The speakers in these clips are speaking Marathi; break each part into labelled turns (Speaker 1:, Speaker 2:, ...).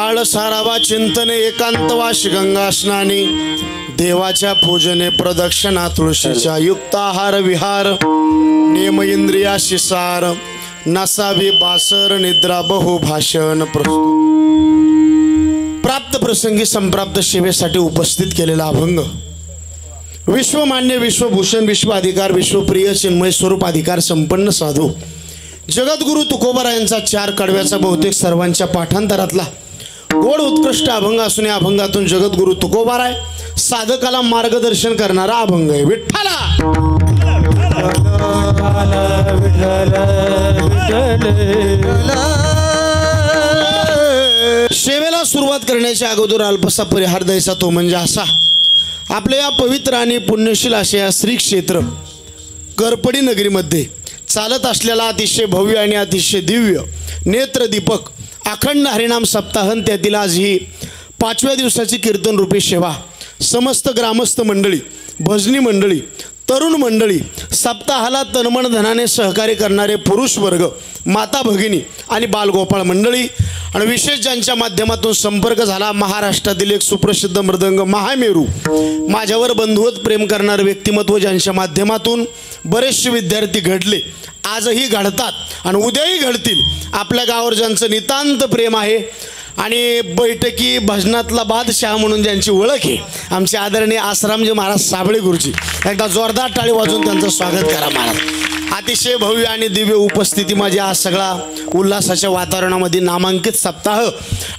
Speaker 1: काळ सारावा चिंतने एकांतवास गंगा स्नानी देवाच्या पूजने प्रदक्षिणा तुळशीच्या युक्ताहार विहार नेम इंद्रियाशी सार नसावी बासर निद्रा बहु भाषण प्रस्तुत प्राप्त प्रसंगी संप्राप्त सेवेसाठी उपस्थित केलेला अभंग विश्वमान्य विश्वभूषण विश्वाधिकार विश्वप्रिय चिन्मय स्वरूप अधिकार संपन्न साधू जगद्गुरु तुकोबारायांचा 4 कडव्याचा बहुतेक सर्वांच्या पाठांतरातला गोड उत्कृष्ट अभंग असून या अभंगातून जगद्गुरु तुकोबाराय साधकाला मार्गदर्शन करणारा अभंग आहे। विठ्ठला सेवेला सुरुवात करण्याच्या अगोदर अल्पसा परिहार द्यायचा तो म्हणजे असा, आपल्या या पवित्र आणि पुण्यशील अशा या श्री क्षेत्र करपडी नगरीमध्ये चालत असलेला अतिशय भव्य आणि अतिशय दिव्य नेत्रदीपक अखंड हरिनाम सप्ताहन त्यातील आज ही 5व्या दिवसाची कीर्तन रूपी सेवा समस्त ग्रामस्थ मंडळी भजनी मंडळी तरुण मंडळी सप्ताहाला तनमन धनाने सहकार्य करणारे पुरुष वर्ग माता भगिनी आणि बालगोपाळ मंडळी आणि विशेष ज्यांच्या माध्यमातून संपर्क झाला महाराष्ट्रातील एक सुप्रसिद्ध मृदंग महामेरू माझ्यावर बंधुवत प्रेम करणारे व्यक्तिमत्व ज्यांच्या माध्यमातून बरेचसे विद्यार्थी घडले आजही घडतात आणि उद्याही घडतील आपल्या गावावर ज्यांचं नितांत प्रेम आहे आणि बैठकी भजनातला बादशाह म्हणून ज्यांची ओळख आहे आमचे आदरणीय आसारामजी महाराज साबळे गुरुजी एकदा जोरदार टाळी वाजवून त्यांचं स्वागत करा महाराज। अतिशय भव्य आणि दिव्य उपस्थिती माझी आज सगळा उल्हासाच्या वातावरणामध्ये नामांकित सप्ताह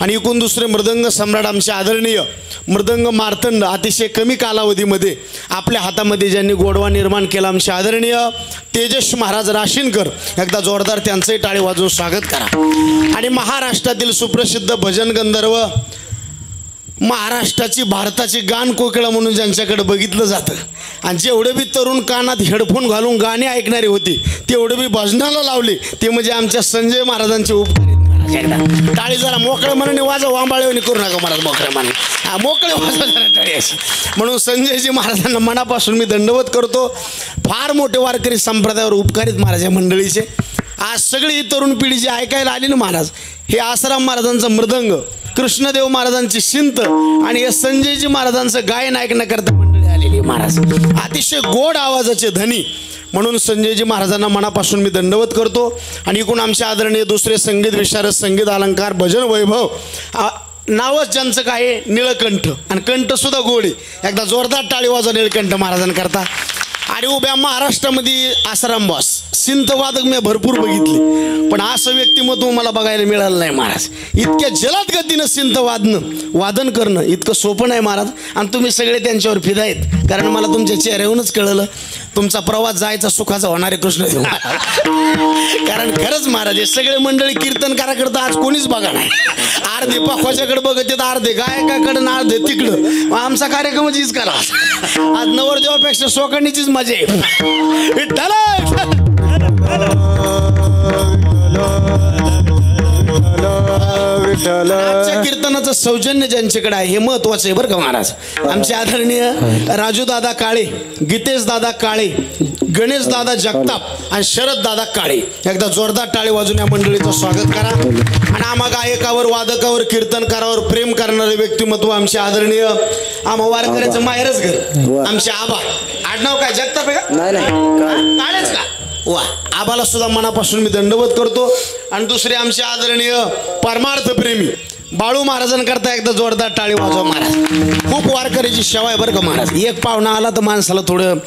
Speaker 1: आणि एकूण दुसरे मृदंग सम्राट आमचे आदरणीय मृदंग मार्तंड अतिशय कमी कालावधीमध्ये आपल्या हातामध्ये ज्यांनी गोडवा निर्माण केला आमचे आदरणीय तेजस महाराज राशीनकर एकदा जोरदार त्यांचंही टाळी वाजवून स्वागत करा। आणि महाराष्ट्रातील सुप्रसिद्ध भजन गंधर्व महाराष्ट्राची भारताची गान कोकिळा म्हणून ज्यांच्याकडे बघितलं जातं आणि जेवढे बी तरुण कानात हेडफोन घालून गाणे ऐकणारे होते तेवढे बी भजनाला लावले ते म्हणजे आमच्या संजय महाराजांचे उपकारी टाळी जरा मोकळ्या मनाने वाजव वांबाळेवणी करू नका महाराज मोकळ्या मनाने मोकळे वाजव जरा टाळी अशी म्हणून संजयजी महाराजांना मनापासून मी दंडवत करतो। फार मोठे वारकरी संप्रदायावर उपकारित महाराज या मंडळीचे आज सगळी ही तरुण पिढी जी ऐकायला आली ना महाराज हे आसाराम महाराजांचा मृदंग कृष्णदेव महाराजांची शिंत आणि हे संजयजी महाराजांचं गायन ऐकण्याकरता मंडळी आलेली महाराज अतिशय गोड आवाजाचे धनी म्हणून संजयजी महाराजांना मनापासून मी दंडवत करतो। आणि एकूण आमचे आदरणीय दुसरे संगीत विशारद संगीत अलंकार भजन वैभव नावच ज्यांचं काय निळकंठ आणि कंठ सुद्धा गोड आहे एकदा जोरदार टाळी वाजवा निळकंठ महाराजांकरता। आणि उभ्या महाराष्ट्रामध्ये आसाराम बॉस सिंथवादक मी भरपूर बघितले पण असं व्यक्तिमत्व मला बघायला मिळालं नाही महाराज। इतक्या जलद गतीनं वादन करणं इतकं सोपं नाही महाराज आणि तुम्ही सगळे त्यांच्यावर फिदा आहेत कारण मला तुमच्या चेहऱ्यावरूनच कळलं तुमचा प्रवास जायचा सुखाचा होणारे कृष्णदेव कारण खरंच महाराज हे सगळे मंडळी कीर्तनकाराकडं आज कोणीच बघा नाही अर्धे पाखवाच्याकडे बघत येत अर्धे गायकाकडं अर्धे तिकडं आमचा कार्यक्रमच हीच करा आज नवरदेवापेक्षा सोकांडीचीच मजा आहे। आजच्या कीर्तनाचं सौजन्य ज्यांच्याकडे आहे हे महत्वाचं आहे बरं का महाराज। आमचे आदरणीय राजू दादा काळे गीतेश दादा काळे गणेश दादा जगताप आणि शरद दादा काळे एकदा जोरदार टाळी वाजून या मंडळीचं स्वागत करा। आणि आम्हा गायकावर वादकावर कीर्तनकारावर प्रेम करणारे व्यक्तिमत्व आमचे आदरणीय आम्हा वारकऱ्याचं माहेरच घर आमचे आबा आडनाव काय जगताप आहे का नाही काळेच का वा आबाला सुद्धा मनापासून मी दंडवत करतो। आणि दुसरे आमचे आदरणीय परमार्थ प्रेमी बाळू महाराजांकरता एकदा जोरदार टाळी वाजवा महाराज। खूप वारकरीची सेवा आहे बरं का महाराज एक पाहुणा आला तर माणसाला थोडं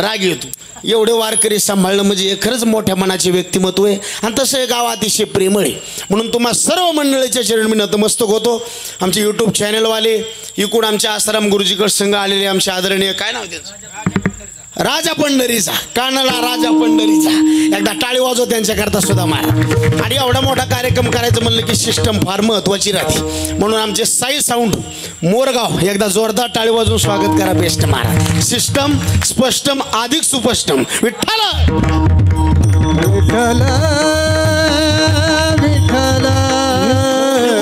Speaker 1: राग येतो एवढे वारकरी सांभाळणं म्हणजे हे खरंच मोठ्या मनाचे व्यक्तिमत्व आहे आणि तसं हे गाव अतिशय प्रेमळ आहे म्हणून तुम्हा सर्व मंडळीच्या चरण मी नतमस्तक होतो। आमचे यूट्यूब चॅनलवाले इकडून आमच्या आसाराम गुरुजीकड संघ आलेले आमचे आदरणीय काय नाव त्यांचं राजा पंढरीचा कानाला राजा पंढरीचा एकदा टाळी वाजव त्यांच्याकरता सुद्धा मारा। आणि एवढा मोठा कार्यक्रम करायचं म्हणलं की सिस्टम फार महत्वाची राहते म्हणून आमचे साई साऊंड मोरगाव एकदा जोरदार टाळी वाजवून स्वागत करा बेस्ट मारा सिस्टम स्पष्टम अधिक सुपष्टम विठ्ठला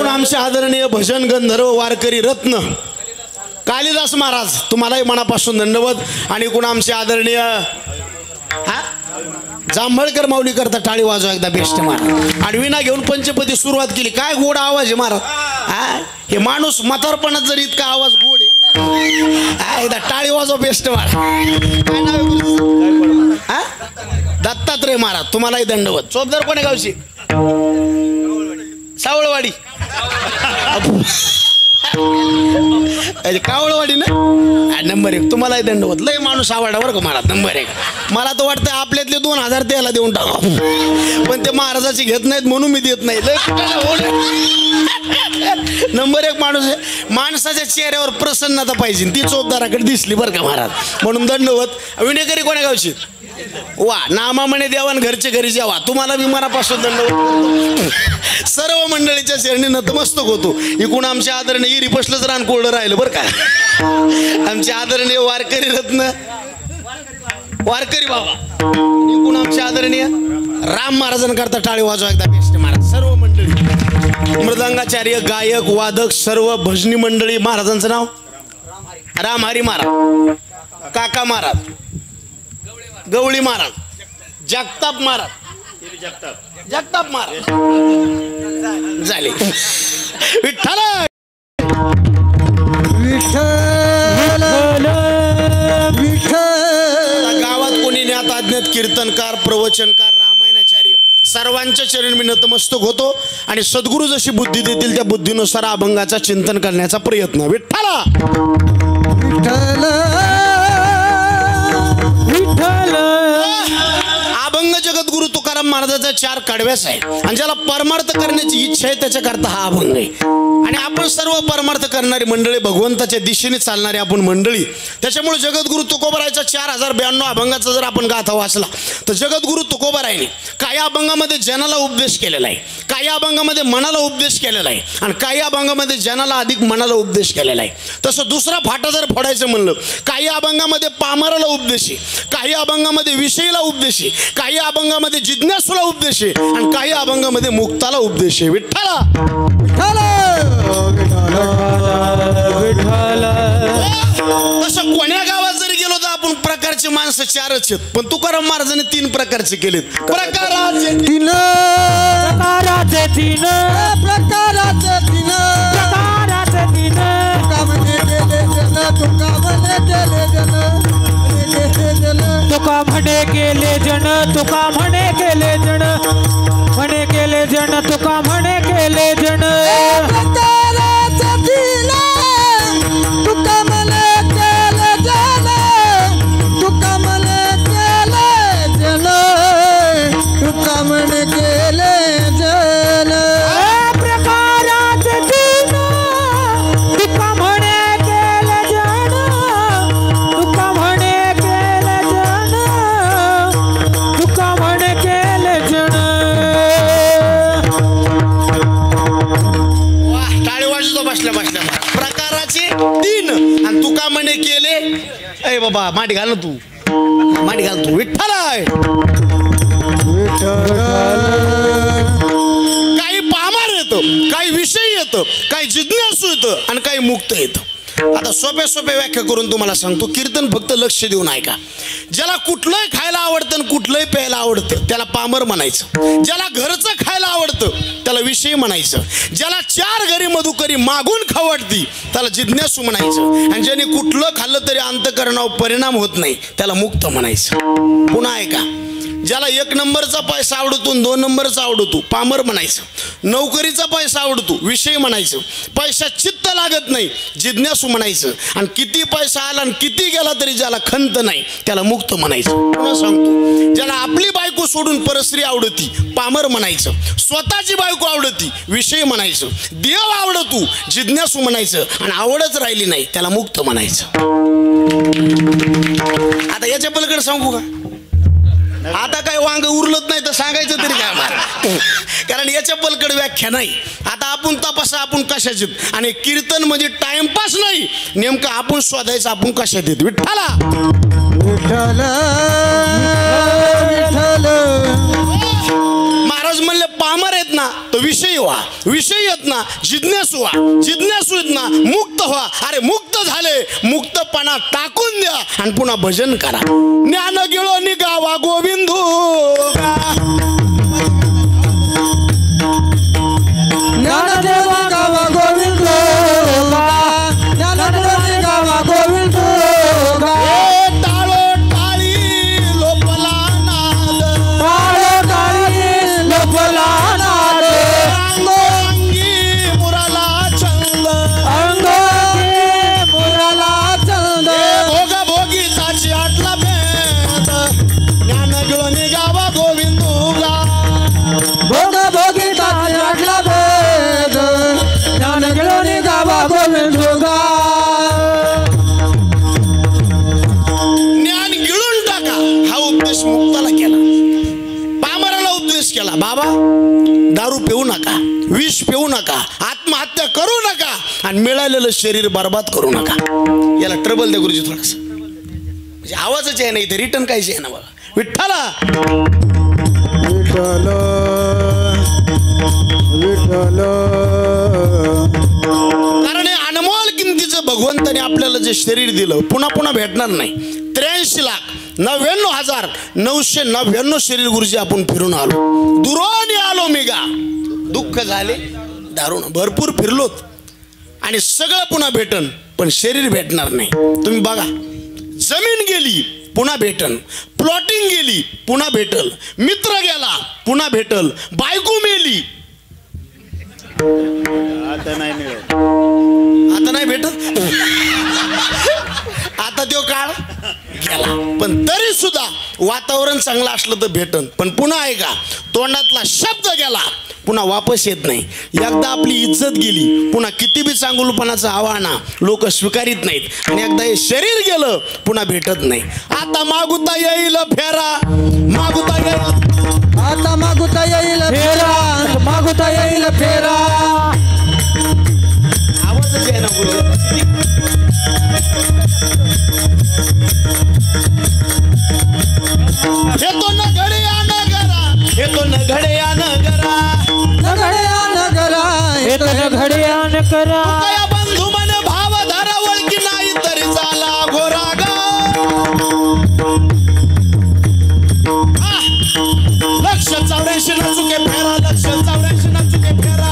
Speaker 1: आमचे आदरणीय भजन गंधर्व वारकरी रत्न कालिदास महाराज तुम्हालाही मनापासून धन्यवाद। आणि कोण आमचे आदरणीय जांभळकर माऊली करता टाळी वाजवा एकदा बेस्ट महाराज। आणि विना घेऊन पंचपदी सुरुवात केली काय गोड आवाज आहे महाराज हे माणूस म्हातारपणात जर इतका आवाज गोड आहे टाळी वाजव बेस्ट वाढ. काय नाव आहे गुरुचं? दत्तात्रय महाराज. तुम्हालाही दंडवत. चोपदार कोण्या गावची? सावळवाडी. कावळवाडी ना. नंबर 1. तुम्हालाही दंडवत. लय माणूस आवडा बरं का महाराज. नंबर 1. मला तर वाटतं आपल्यातले 2000 त्याला देऊन टाका, पण ते महाराजाची घेत नाहीत म्हणून मी देत नाही. नंबर 1 माणूस आहे. माणसाच्या चेहऱ्यावर प्रसन्नता पाहिजे, ती चोपदाराकडे दिसली बरं का महाराज, म्हणून दंडवत. विनेकरी कोण्या गावची? वा. नामा म्हणे देवान घरचे घरी जेवा. तुम्हाला मी मनापासून दंडवत. सर्व मंडळीच्या चरणी नतमस्तक होतो. इकडून आमच्या आदरणीय रिपसलंच रान कोरडं राहिलं बरं का. आमचे आदरणीय वारकरी रत्न वारकरी बाबा. इकडून आमचे आदरणीय राम महाराजांकरता टाळी वाजवा एकदा बेस्ट महाराज. सर्व मंडळी, मृदंगाचार्य, गायक, वादक, सर्व भजनी मंडळी. महाराजांचं नाव रामहरी महाराज, काका महाराज, गवळी महाराज, जगताप महाराज, जगताप महाराज झाले. विठ्ठल गावात कोणी ज्ञात अज्ञात कीर्तनकार, प्रवचनकार, रामायणाचार्य सर्वांच्या चरण मी नतमस्तक होतो आणि सद्गुरू जशी बुद्धी देतील त्या बुद्धीनुसार अभंगाचा चिंतन करण्याचा प्रयत्न. विठ्ठला विठ्ठल विठ्ठल. अभंग जगद्गुरु तुकाराम महाराजाचा 4 कडव्यास आहे आणि ज्याला परमार्थ करण्याची इच्छा आहे त्याच्याकरता हा अभंग आहे. आणि आपण सर्व परमार्थ करणारी मंडळी, भगवंताच्या दिशेने चालणारी आपण मंडळी. त्याच्यामुळे जगद्गुरु तुकोबारायचा 4092 अभंगाचा जर आपण गाथा वाचला तर जगद्गुरु तुकोबारायने काही अभंगामध्ये जनाला उपदेश केलेला आहे, काही अभंगामध्ये मनाला उपदेश केलेला आहे आणि काही अभंगामध्ये जनाला अधिक मनाला उपदेश केलेला आहे. तसं दुसरा फाटा जर फोडायचं म्हणलं, काही अभंगामध्ये पामराला उपदेश आहे, काही अभंगामध्ये विषयीला उपदेश आहे, काही अभंगामध्ये जिज्ञासूला उपदेश आहे आणि काही अभंगामध्ये मुक्ताला उपदेश आहे. विठ्ठला तसं कोण्या गावात जरी गेलो तर आपण प्रकारचे माणसं 4च आहेत, पण तुकाराम महाराजांनी 3 प्रकारचे केलेत. प्रकाराचे 3 प्रकाराचे 3 प्रकाराचे 3 प्रकाराचे 3 तुका म्हणे केले जन, तुका म्हणे केले जन, म्हणे केले जन, तुका म्हणे केले जन. प्रकाराचे 3 तुका म्हणे केले जन, तुका म्हणे केले जन, तुका म्हणे केले जन. प्रकाराचे 3 तुका म्हणे केले जन, तुका म्हणे केले जन, तुका म्हणे केले जन. टाळी वाजतो बसल्या बसल्या. प्रकाराचे 3 आणि तुका म्हणे केले. ए बाबा माटी घाल ना तू, माटी घाल तू. विठ्ठल आहे. काही पामार येतं, काही विषय येतं, काही जिज्ञासू येतं आणि काही मुक्त येतं. आता सोप्या सोप्या व्याख्या करून तुम्हाला सांगतो. कीर्तन फक्त लक्ष देऊन ऐका. ज्याला कुठलंही खायला आवडतं आणि कुठलंही प्यायला आवडतं त्याला पामर म्हणायचं. ज्याला घरचं खायला आवडतं त्याला विषय म्हणायचं. ज्याला 4 घरी मधुकरी मागून खावडती त्याला जिज्ञासू म्हणायचं. आणि ज्याने कुठलं खाल्लं तरी अंतःकरणावर परिणाम होत नाही त्याला मुक्त म्हणायचं. पुन्हा ऐका. ज्याला 1 नंबरचा पैसा आवडतो, 2 नंबरचा आवडतो पामर म्हणायचं. नोकरीचा पैसा आवडतो विषय म्हणायचं. पैसा चित्त लागत नाही जिज्ञासू म्हणायचं. आणि किती पैसा आला आणि किती गेला तरी ज्याला खंत नाही त्याला मुक्त म्हणायचं. पुन्हा सांगतो. ज्याला आपली बायको सोडून परस्त्री आवडती पामर म्हणायचं. स्वतःची बायको आवडती विषय म्हणायचं. देव आवडतो जिज्ञासू म्हणायचं. आणि आवडच राहिली नाही त्याला मुक्त म्हणायचं. आता याच्या पलीकडे सांगू का? आता काय वांग उरलत नाही तर सांगायचं तरी काय मला, कारण याच्या पलकड व्याख्या नाही. आता आपण तपासा आपण कशाचे. आणि कीर्तन म्हणजे टाइमपास नाही, नेमकं आपण शोधायचं आपण कशात येत. विठ्ठला विठ्ठल महाराज म्हणले पामर आहेत ना तर विषयी व्हा, विषयी आहेत ना जिज्ञासू व्हा, जिज्ञासू आहेत ना मुक्त व्हा. अरे मुक्त झाले, मुक्तपणा टाकून द्या आणि पुन्हा भजन करा. ज्ञान गेलो निगावा गोविंदू, ज्ञान देवा गावा गोविंदू.
Speaker 2: गोविंदोगा
Speaker 1: ज्ञान गिळून टाका हा उपदेश मुक्ताला केला. पामराला उपदेश केला, बाबा दारू पिऊ नका, विष पिऊ नका, आत्महत्या करू नका आणि मिळालेलं शरीर बर्बाद करू नका. याला ट्रबल द्या गुरुजी थोडस, म्हणजे आवाजच आहे ना इथे, रिटर्न काहीच आहे ना बघा. विठ्ठला
Speaker 2: विठ्ठल विठ्ठल.
Speaker 1: कारण हे अनमोल किमतीचं भगवंताने आपल्याला जे शरीर दिलं पुन्हा पुन्हा भेटणार नाही. 83,99,999 शरीर गुरुजी आपण फिरून आलो, दुरोनी आलो मेगा, दुःख झाले दारुण, भरपूर फिरलोत आणि सगळं पुन्हा भेटन पण शरीर भेटणार नाही. तुम्ही बघा, जमीन गेली पुन्हा भेटल, प्लॉटिंग गेली पुन्हा भेटल, मित्र गेला पुन्हा भेटल, बायको मेली
Speaker 3: आता नाही मिळत,
Speaker 1: आता नाही भेटत. आता तो काळ गेला, पण तरी सुद्धा वातावरण चांगलं असलं तर भेटन. पण पुन्हा आहे का, तोंडातला शब्द गेला पुन्हा वापस येत नाही. एकदा आपली इज्जत गेली पुन्हा किती बी चांगुलपणाचं आव्हान लोक स्वीकारित नाहीत, आणि एकदा हे शरीर गेलं पुन्हा भेटत नाही. आता मागुता येईल फेरा, मागुता येईल,
Speaker 2: आता मागुता येईल फेरा, मागुता येईल फेरा.
Speaker 1: आवाजच आहे ना गुरुजी. येतो न घडे नगरा, येतो न घडे नगरा,
Speaker 2: नगड्या नगरा येतो नगड्या नगरा.
Speaker 1: या बंधू मन भाव धरा वळकी नाही तरी झाला घोरागा. लक्ष 84 न चुके फेरा, लक्ष 84 न चुके फेरा,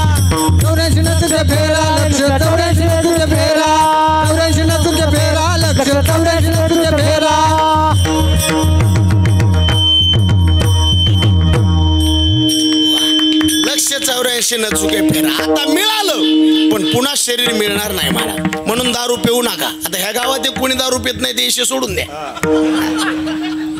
Speaker 2: 84 न तुझे फेरा, लक्ष 84 न तुझे फेरा, 84 न तुझे फेरा, लक्ष 84 न तुझे फेरा.
Speaker 1: लक्ष 84 न चुके फेरा. आता मिळालं पण पुन्हा शरीर मिळणार नाही मला, म्हणून दारू पिऊ नका. आता ह्या गावात कोणी दारू पित नाही ते इशे सोडून द्या,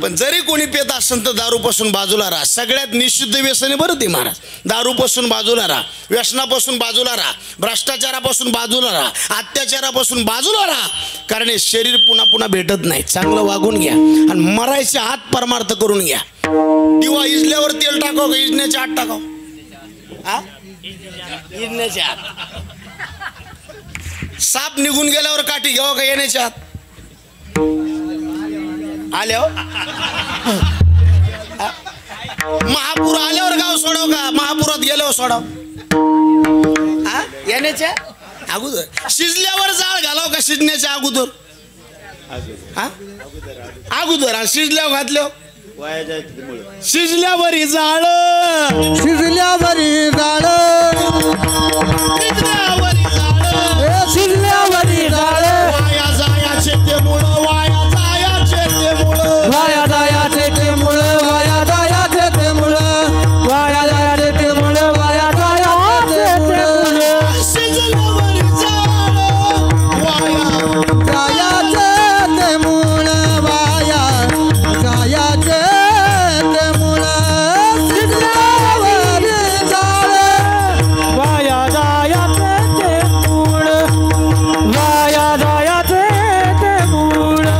Speaker 1: पण जरी कोणी पित असेल तर दारूपासून बाजूला राहा. सगळ्यात निषिद्ध व्यसने बरं ते महाराज. दारूपासून बाजूला राहा, व्यसनापासून बाजूला राहा, भ्रष्टाचारापासून बाजूला राहा, अत्याचारापासून बाजूला राहा. कारण हे शरीर पुन्हा पुन्हा भेटत नाही. चांगलं वागून घ्या आणि मरायचे हात परमार्थ करून घ्या. दिवा इजल्यावर तेल टाकाव का इजण्याचे हात टाकाव? इजण्याचे हात. साप निघून गेल्यावर काठी घ्यावं का येण्याचे हात? आल्यावर महापूर आल्यावर गाव सोडाव का महापुरात गेल्यावर सोडाव? येण्याच्या अगोदर. शिजल्यावर जाळ घालाव का शिजण्याच्या अगोदर? अगोदर. आणि शिजल्यावर घातल्यावर
Speaker 3: वाया जायचं मुळे
Speaker 1: शिजल्यावर जाळ,
Speaker 2: शिजल्यावरी जाळ,
Speaker 1: शिजल्यावर जाळ,
Speaker 2: शिजल्यावरी जाळ.
Speaker 1: वाया जायाचे ते मुळं, वाया जायाचे ते मुळं,
Speaker 2: वाया जायाचे ते मुळं, वाया जायाचे ते मुळं, वाया जायाचे ते मुळं, वाया जायाचे ते मुळं.
Speaker 1: शिजल्यावर जाळ, वाया
Speaker 2: जायाचे ते मुळं, वाया जायाचे ते मुळं. शिजल्यावरी जाळ, वाया जायाचे ते मुळं, वाया जायाचे ते मुळं.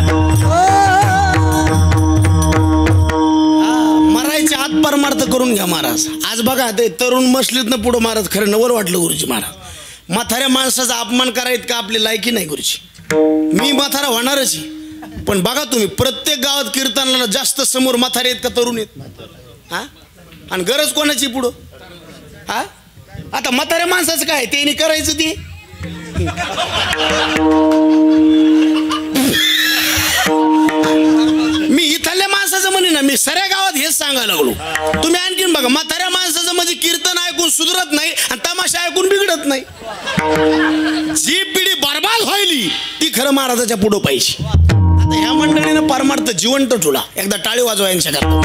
Speaker 1: मरायचे हात परमार्थ करून घ्या महाराज. आज बघा ते तरुण मसलीतनं पुढं महाराज खरं नवर वाटलं गुरुजी महाराज. म्हाताऱ्या माणसाचा अपमान करायत का आपली लायकी नाही गुरुजी. मी म्हातारा होणारच आहे, पण बघा तुम्ही प्रत्येक गावात कीर्तनाला जास्त समोर म्हातारे आहेत का तरुण आहेत? हा, आणि गरज कोणाची पुढं? हा, आता म्हाताऱ्या माणसाचं काय त्यांनी करायचं ते. मी इथल्या माणसाचं म्हणे ना, मी सऱ्या गावात हेच सांगायला लागलो. तुम्ही आणखीन बघा, म्हाताऱ्या माणसाचं म्हणजे कीर्तन ऐकून सुधरत नाही आणि तमाशा ऐकून बिघडत नाही. जी पिढी बरबाद व्हायली ती खरं महाराजाच्या पुढं पाहिजे. आता ह्या मंडळीनं परमार्थ जिवंत ठेवला, एकदा टाळी वाजवा यांच्या करता.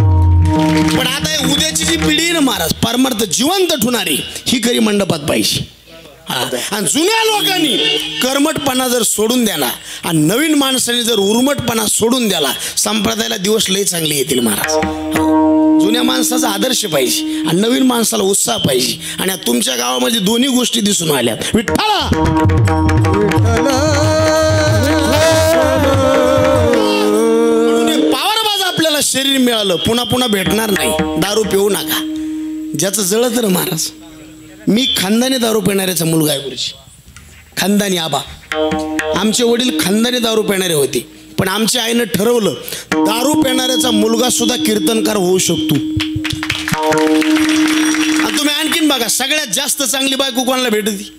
Speaker 1: पण आता हे उद्याची जी पिढी आहे ना महाराज, परमार्थ जिवंत ठेवणारी ही खरी मंडपात पाहिजे. आणि जुन्या लोकांनी कर्मटपणा जर सोडून द्याला आणि नवीन माणसाने जर उर्मटपणा सोडून द्याला, संप्रदायाला दिवस लय चांगले येतील महाराज. जुन्या माणसाचा आदर्श पाहिजे आणि नवीन माणसाला उत्साह पाहिजे. आणि तुमच्या गावामध्ये दोन्ही गोष्टी दिसून आल्या. विठ्ठला पावरबाज आपल्याला शरीर मिळालं, पुन्हा पुन्हा भेटणार नाही. दारू पिऊ नका. ज्याचं जळत तर महाराज. मी खानदानी दारू पिणाऱ्याचा मुलगा आहे गुरुजी. खानदानी आबा. आमचे वडील खानदानी दारू पिणारे होते, पण आमच्या आईनं ठरवलं दारू पिणाऱ्याचा मुलगा सुद्धा कीर्तनकार होऊ शकतो. आणि तुम्ही आणखीन बघा, सगळ्यात जास्त चांगली बायको कोणाला भेटती?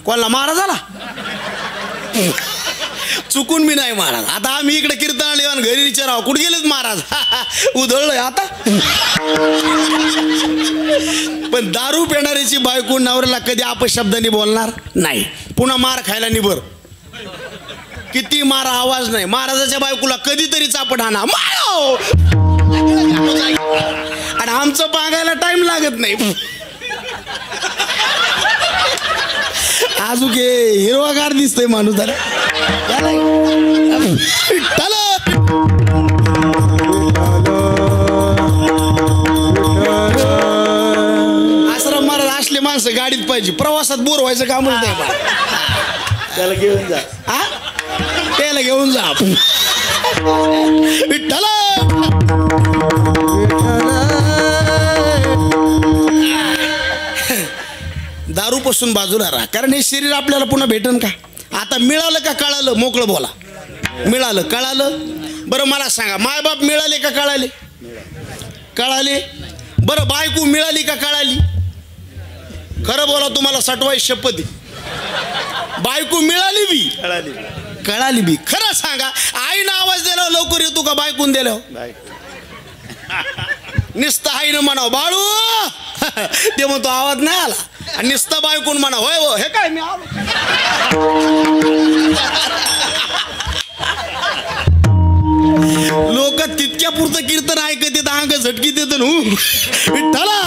Speaker 1: कोणाला? महाराजाला. चुकून मी नाही महाराज. आता आम्ही इकडे कीर्तनाला येऊन घरी विचारावं कुठे गेलेत महाराज, उधळलंय आता. पण दारू पिणाऱ्याची बायको नवऱ्याला कधी अपशब्दाने बोलणार नाही, पुन्हा मार खायला निबर. किती मारा आवाज नाही. महाराजाच्या बायकोला कधीतरी चापट आणा मारो, आणि आमचं पागायला टाइम लागत नाही. अजून हिरवागार दिसतोय माणूस. आश्रम महाराज असले माणसं गाडीत पाहिजे. प्रवासात बोर व्हायचं कामच नाही.
Speaker 3: त्याला घेऊन जा.
Speaker 1: त्याला घेऊन जा. विठ्ठला दारूपासून बाजूला राहा, कारण हे शरीर आपल्याला पुन्हा भेटन का? आता मिळालं का कळालं? मोकळं बोला. मिळालं कळालं? बरं मला सांगा, मायबाप मिळाले का कळाले? कळाले. बरं बायको मिळाली का कळाली? खरं बोला, तुम्हाला सटवाई शपथ. बायको मिळाली बी कळाली बी. खरं सांगा, आईनं आवाज दिला लवकर येतो का बायकून दिलं? नुसतं आईनं म्हणावं बाळू, ते म्हणतो आवाज नाही आला. आणि नुसतं बायकून म्हणा होय हो हे काय मी आलो. लोक तितक्या पुरतं कीर्तन ऐकत येत, अंग झटकीत येत. विठ्ठला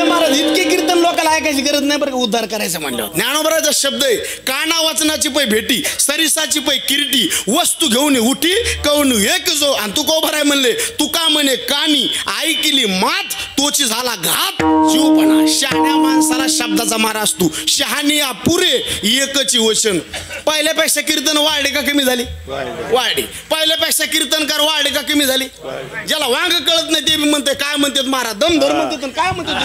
Speaker 1: महाराज इतके कीर्तन लोकांना ऐकायची गरज नाही बरं का उद्धार करायचं म्हणलं. ज्ञानोबराचा शब्द आहे, काना वाचनाची पै भेटी, सरिसाची पै किरीटी, वस्तू घेऊन उठी कवून एक जो. आणि तू को भराय म्हणले, तुका म्हणे कानी ऐकली मात तोची झाला घात शिवपणा. शहाण्या माणसाला शब्दाचा मारा असतो. शहाणी पुरे एकची वचन. पहिल्यापेक्षा कीर्तन वाढले का कमी झाली? वाढले. पहिल्यापेक्षा कीर्तनकार वाढले का कमी झाली? ज्याला वांग कळत नाही ते बी म्हणते काय म्हणतात महाराज, दमधर म्हणतात काय म्हणतात.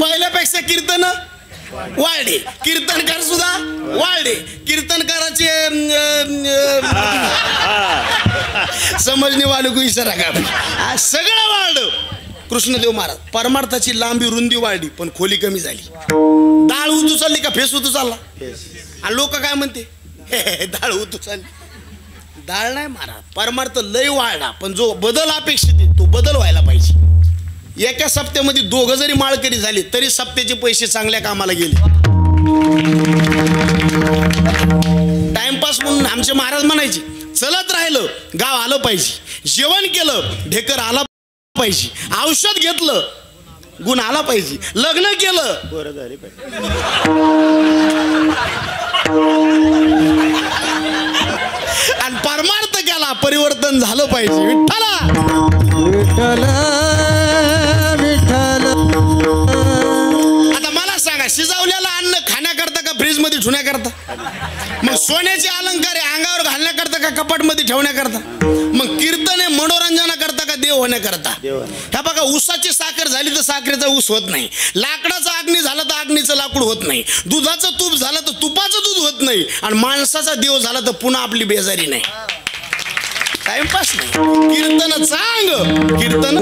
Speaker 1: पहिल्यापेक्षा कीर्तन वाढले, कीर्तनकार सुद्धा वाढले. कीर्तनकाराचे समजणे वाले को इशारा का सगळं वाढलं. कृष्णदेव महाराज परमार्थाची लांबी रुंदी वाढली पण खोली कमी झाली. डाळ उतू चालली का फेस उतू चालला? आणि लोक काय म्हणते डाळ उतू चालली. डाळ नाही महाराज, परमार्थ लय वाढला पण जो बदल अपेक्षित आहे तो बदल व्हायला पाहिजे. एका सप्त्यामध्ये दोघं जरी माळकरी झाली तरी सप्त्याचे पैसे चांगल्या कामाला गेले. टाइमपास म्हणून आमचे महाराज म्हणायचे, चलत राहिलं गाव आलं पाहिजे, जेवण केलं ढेकर आला पाहिजे, औषध घेतलं गुण आला पाहिजे, लग्न केलं
Speaker 3: बरं झाले पाहिजे.
Speaker 1: आणि परमार्थ केला परिवर्तन झालं पाहिजे. विठ्ठला आता मला सांगा, शिजवलेलं अन्न खाण्याकरता का फ्रीज मध्ये ठेवण्याकरता? मग सोन्याचे अलंकार अंगावर घालण्याकरता का कपाट मध्ये ठेवण्याकरता? मग कीर्तन आहे मनोरंजनाकरता का देव होण्याकरता? ह्या बघा, ऊसाची साखर झाली तर साखरेचा ऊस होत नाही, लाकडाचा अग्नी झाला तर अग्नीचं लाकूड होत नाही, दुधाचं तूप झालं तर तुपाचं दूध होत नाही, आणि माणसाचा देव झाला तर पुन्हा आपली बेजारी नाही. टाइमपास नाही. कीर्तन चांग कीर्तन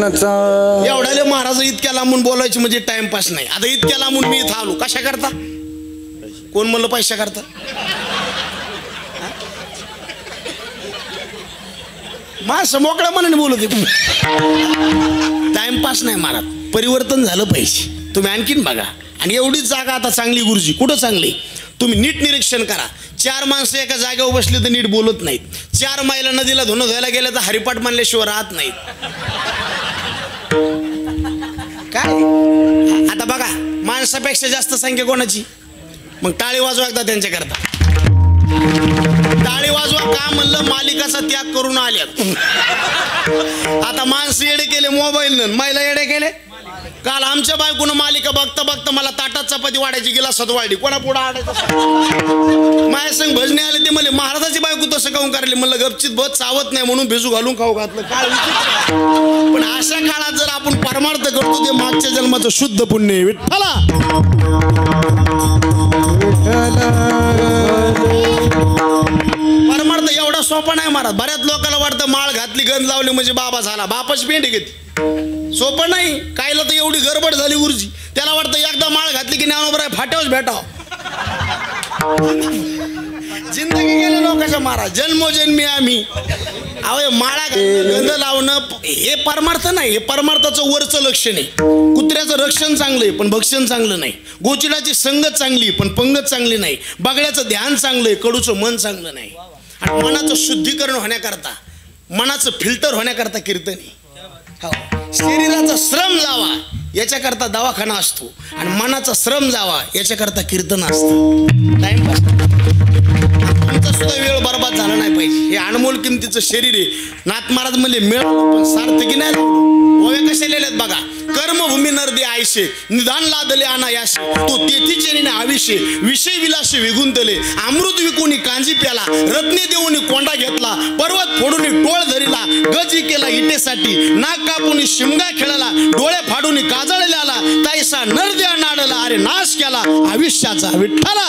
Speaker 1: एवढ्याले महाराज इतक्या लांबून बोलायचे म्हणजे टाइमपास नाही. आता इतक्या लांबून मी इथं आलो कशा करता? कोण म्हणलं पैशा करता? माणसं मोकळ्या मनाने बोलत. टाइमपास नाही महाराज, परिवर्तन झालं पाहिजे. तुम्ही आणखीन बघा. आणि एवढीच जागा आता चांगली गुरुजी कुठं चांगली? तुम्ही नीट निरीक्षण करा. 4 माणसं एका जागेवर बसले तर नीट बोलत नाहीत. 4 मायला नदीला धुणं धुवायला गेलं तर हरिपाठ मानल्याशिवाय राहत नाहीत. काय आता बघा, माणसापेक्षा जास्त संख्या कोणाची? मग टाळी वाजवा एकदा त्यांच्याकरता. टाळी वाजवा का म्हणलं मालिकाचा त्याग करून आल्यात. आता माणसं येडे केले मोबाईलनं, महिला येडे केले. काल आमच्या बायकोनं मालिका बघता बघता मला ताटात चपाती वाढायची गिलासात वाढली. कोणा पुढं आडायचं माझ्या संग भजने आले ते म्हणले महाराजाची बायको तसं काऊन करायली. म्हणलं गपचित बस चावत नाही म्हणून भिजू घालून खाऊ घातलं. काळ विचित्र. पण अशा काळात जर आपण परमार्थ करतो ते मागच्या जन्माचं शुद्ध पुण्य आहे. विठ्ठला परमार्थ एवढा सोपा नाही महाराज. बऱ्याच लोकांना वाटतं माळ घातली गंध लावली म्हणजे बाबा झाला. बापाची पेंडी घेतली सोपं नाही. कायला तर एवढी गडबड झाली गुरुजी. त्याला वाटतं एकदा माळ घातली की ज्ञानोबा फाट्यावच भेटाव. जिंदगी गेल्या लोकांच्या महाराज जन्मोजन्मी आम्ही अहो माळा गंध लावणं हे परमार्थ नाही. हे परमार्थाचं वरचं लक्षण आहे. कुत्र्याचं रक्षण चांगलं आहे पण भक्षण चांगलं नाही. गोचिडाची संगत चांगली पण पंगत चांगली नाही. बगड्याचं ध्यान चांगलं आहे कडूचं मन चांगलं नाही. आणि मनाचं शुद्धीकरण होण्याकरता मनाचं फिल्टर होण्याकरता कीर्तनी. हो शरीराचा श्रम जावा याच्याकरता दवाखाना असतो आणि मनाचा श्रम जावा याच्याकरता कीर्तन असतं. टाइमपास आमचा सुद्धा वेळ बरबाद झाला नाही पाहिजे. हे अनमोल किमतीचं शरीर आहे. नाथ महाराज म्हणले मिळालं पण सार्थकी नाही लावलं. ओव्या कशा लिहिल्यात बघा. कर्मभूमी नरदे आयशे निदान लादले अनायाशे तो तेथी चेनीने आविषे विषय विलासे विगुंतले अमृत विकुनी कांजी प्याला रत्ने देऊनी कोंडा घेतला पर्वत फोडून टोळ धरिला गजी केला इटेसाठी नाक कापून शिमगा खेळला डोळे फाडून काजळले आला ताईसा नरद्या नाडला अरे नाश केला आयुष्याचा. विठ्ठला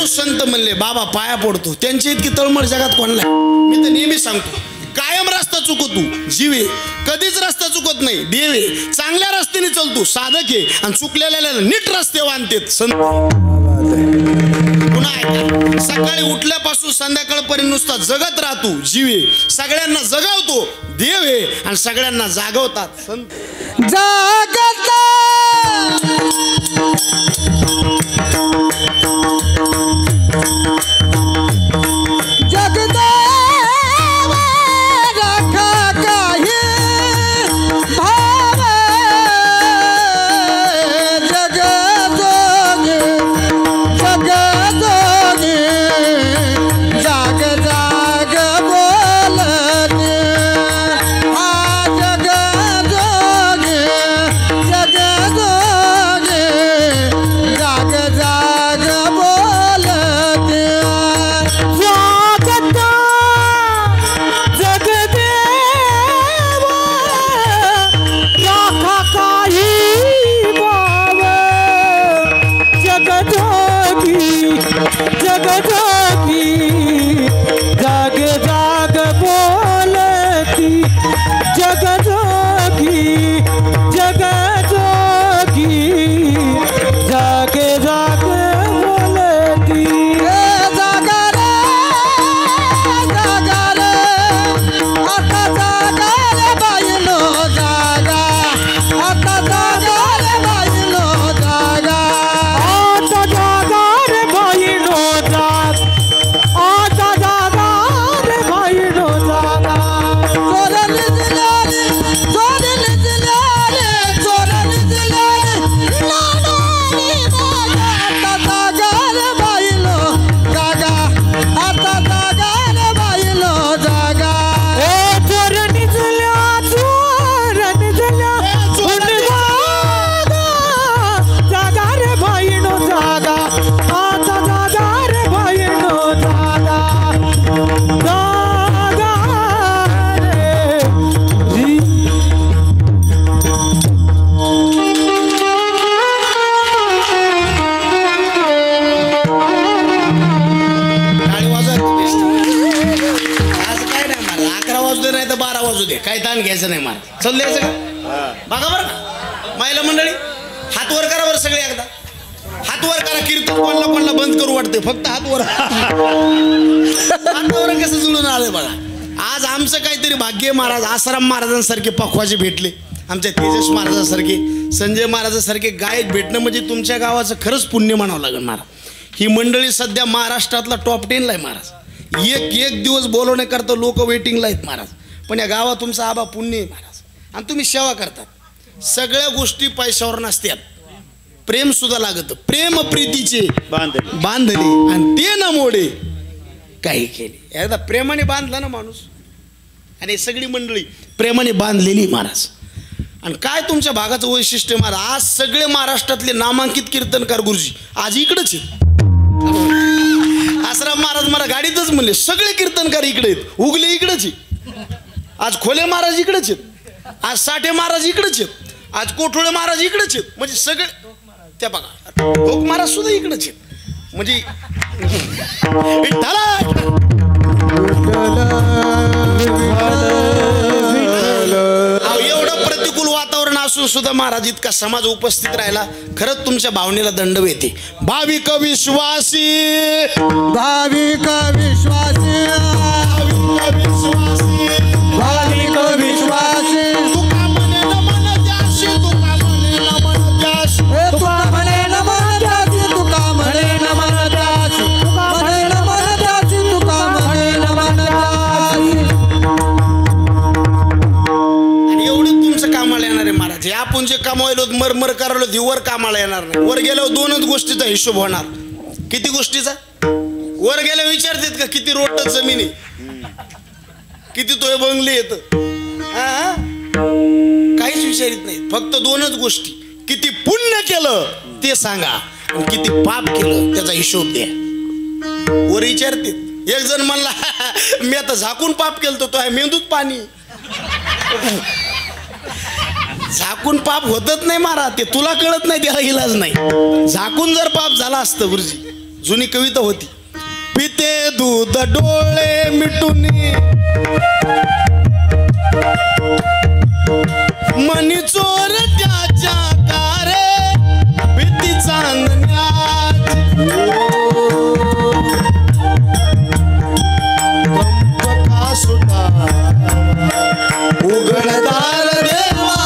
Speaker 1: संत म्हणले बाबा पाया पडतो. त्यांची इतकी तळमळ जगात कोणला. मी तर नेहमी सांगतो कायम रस्ता चुकतो जीवे कधीच रस्ता चुकत नाही. देवे चांगल्या रस्त्याने चलतो साधक आहे आणि चुकलेल्या नीट रस्ते बांधतेत संत. पुन्हा ऐका सकाळी उठल्यापासून संध्याकाळपर्यंत नुसता जगत राहतो जीवे सगळ्यांना जगवतो देव आहे आणि सगळ्यांना जागवतात संत.
Speaker 2: जागत जगदेव रखा काही भाव जगजोगी जगजोगी जाग जाग बोलते हा जगजोगी जगजोगी जाग जाग बोलते
Speaker 1: काय ताण घ्यायचं नाही महाराज. चल द्यायचं का बघा बरं महिला मंडळी हात वर करा बरं सगळे एकदा हात वर करा. कीर्तन कोणला कोणला बंद करू वाटते फक्त हात वर. हातावर कसं जुळून आलंय बघा. आज आमचं काहीतरी भाग्य महाराज आसाराम महाराजांसारखे पखवाजे भेटले. आमच्या तेजस महाराजांसारखे संजय महाराजांसारखे गायक भेटणं म्हणजे तुमच्या गावाचं खरंच पुण्य म्हणावं लागेल महाराज. ही मंडळी सध्या महाराष्ट्रातला टॉप 10ला आहे महाराज. एक दिवस बोलवण्याकरता लोक वेटिंगला आहेत महाराज. पण या गावात तुमचा आबा पुण्य आहे महाराज आणि तुम्ही सेवा करतात. सगळ्या गोष्टी पैशावर नसतात. प्रेम सुद्धा लागत. प्रेम प्रीतीचे
Speaker 3: बांधले
Speaker 1: बांधले आणि ते न मोडे काही केले. एकदा प्रेमाने बांधला ना माणूस, आणि सगळी मंडळी प्रेमाने बांधलेली महाराज. आणि काय तुमच्या भागाचं वैशिष्ट्य महाराज, आज सगळे महाराष्ट्रातले नामांकित कीर्तनकार गुरुजी आज इकडंच आहेत. आसराम महाराज मला गाडीतच म्हणले सगळे कीर्तनकार इकडे आहेत, उगले इकडेच आहे. आज खोले महाराज इकडेच आहेत, आज साठे महाराज इकडेच आहेत, आज कोठोळे महाराज इकडेच आहेत. म्हणजे सगळे त्या बघा भोक महाराज सुद्धा इकडेच आहेत. म्हणजे एवढं प्रतिकूल वातावरण असून सुद्धा महाराज इतका समाज उपस्थित राहिला. खरंच तुमच्या भावनेला दंड येते. भाविक विश्वासी
Speaker 2: भाविक विश्वासी भाविक विश्वासी
Speaker 1: तुका म्हणे नमन द्यासी, तुका म्हणे नमन द्यासी,
Speaker 2: तुका म्हणे नमन द्यासी, तुका म्हणे नमन द्यासी, तुका म्हणे नमन द्यासी, तुका म्हणे नमन द्यासी.
Speaker 1: आणि एवढं तुमचं कामाला येणार आहे महाराज. हे आपण जे कमावलो मरमर करायलो ती वर कामाला येणार नाही. वर गेल्यावर दोनच गोष्टीचा हिशोब होणार. किती गोष्टीचा? वर गेल्यावर विचारतात का किती रोट जमीन आहे, किती तोय बंगले येत, काहीच विचारित नाही. फक्त दोनच गोष्टी, किती पुण्य केलं ते सांगा आणि किती पाप केलं त्याचा हिशोब द्या. वर विचारते. एक जण म्हणला मी आता झाकून पाप केलं तो आहे मेंदूत पाणी. झाकून पाप होतच नाही महाराज, ते तुला कळत नाही, त्याला इलाज नाही. झाकून जर पाप झाला असतं गुरुजी, जुनी कविता होती, पिते दूध डोळे मिटून मनी चोर त्याच्या कारे भीती चांदण्यात सुद्धा उघडदार देवा,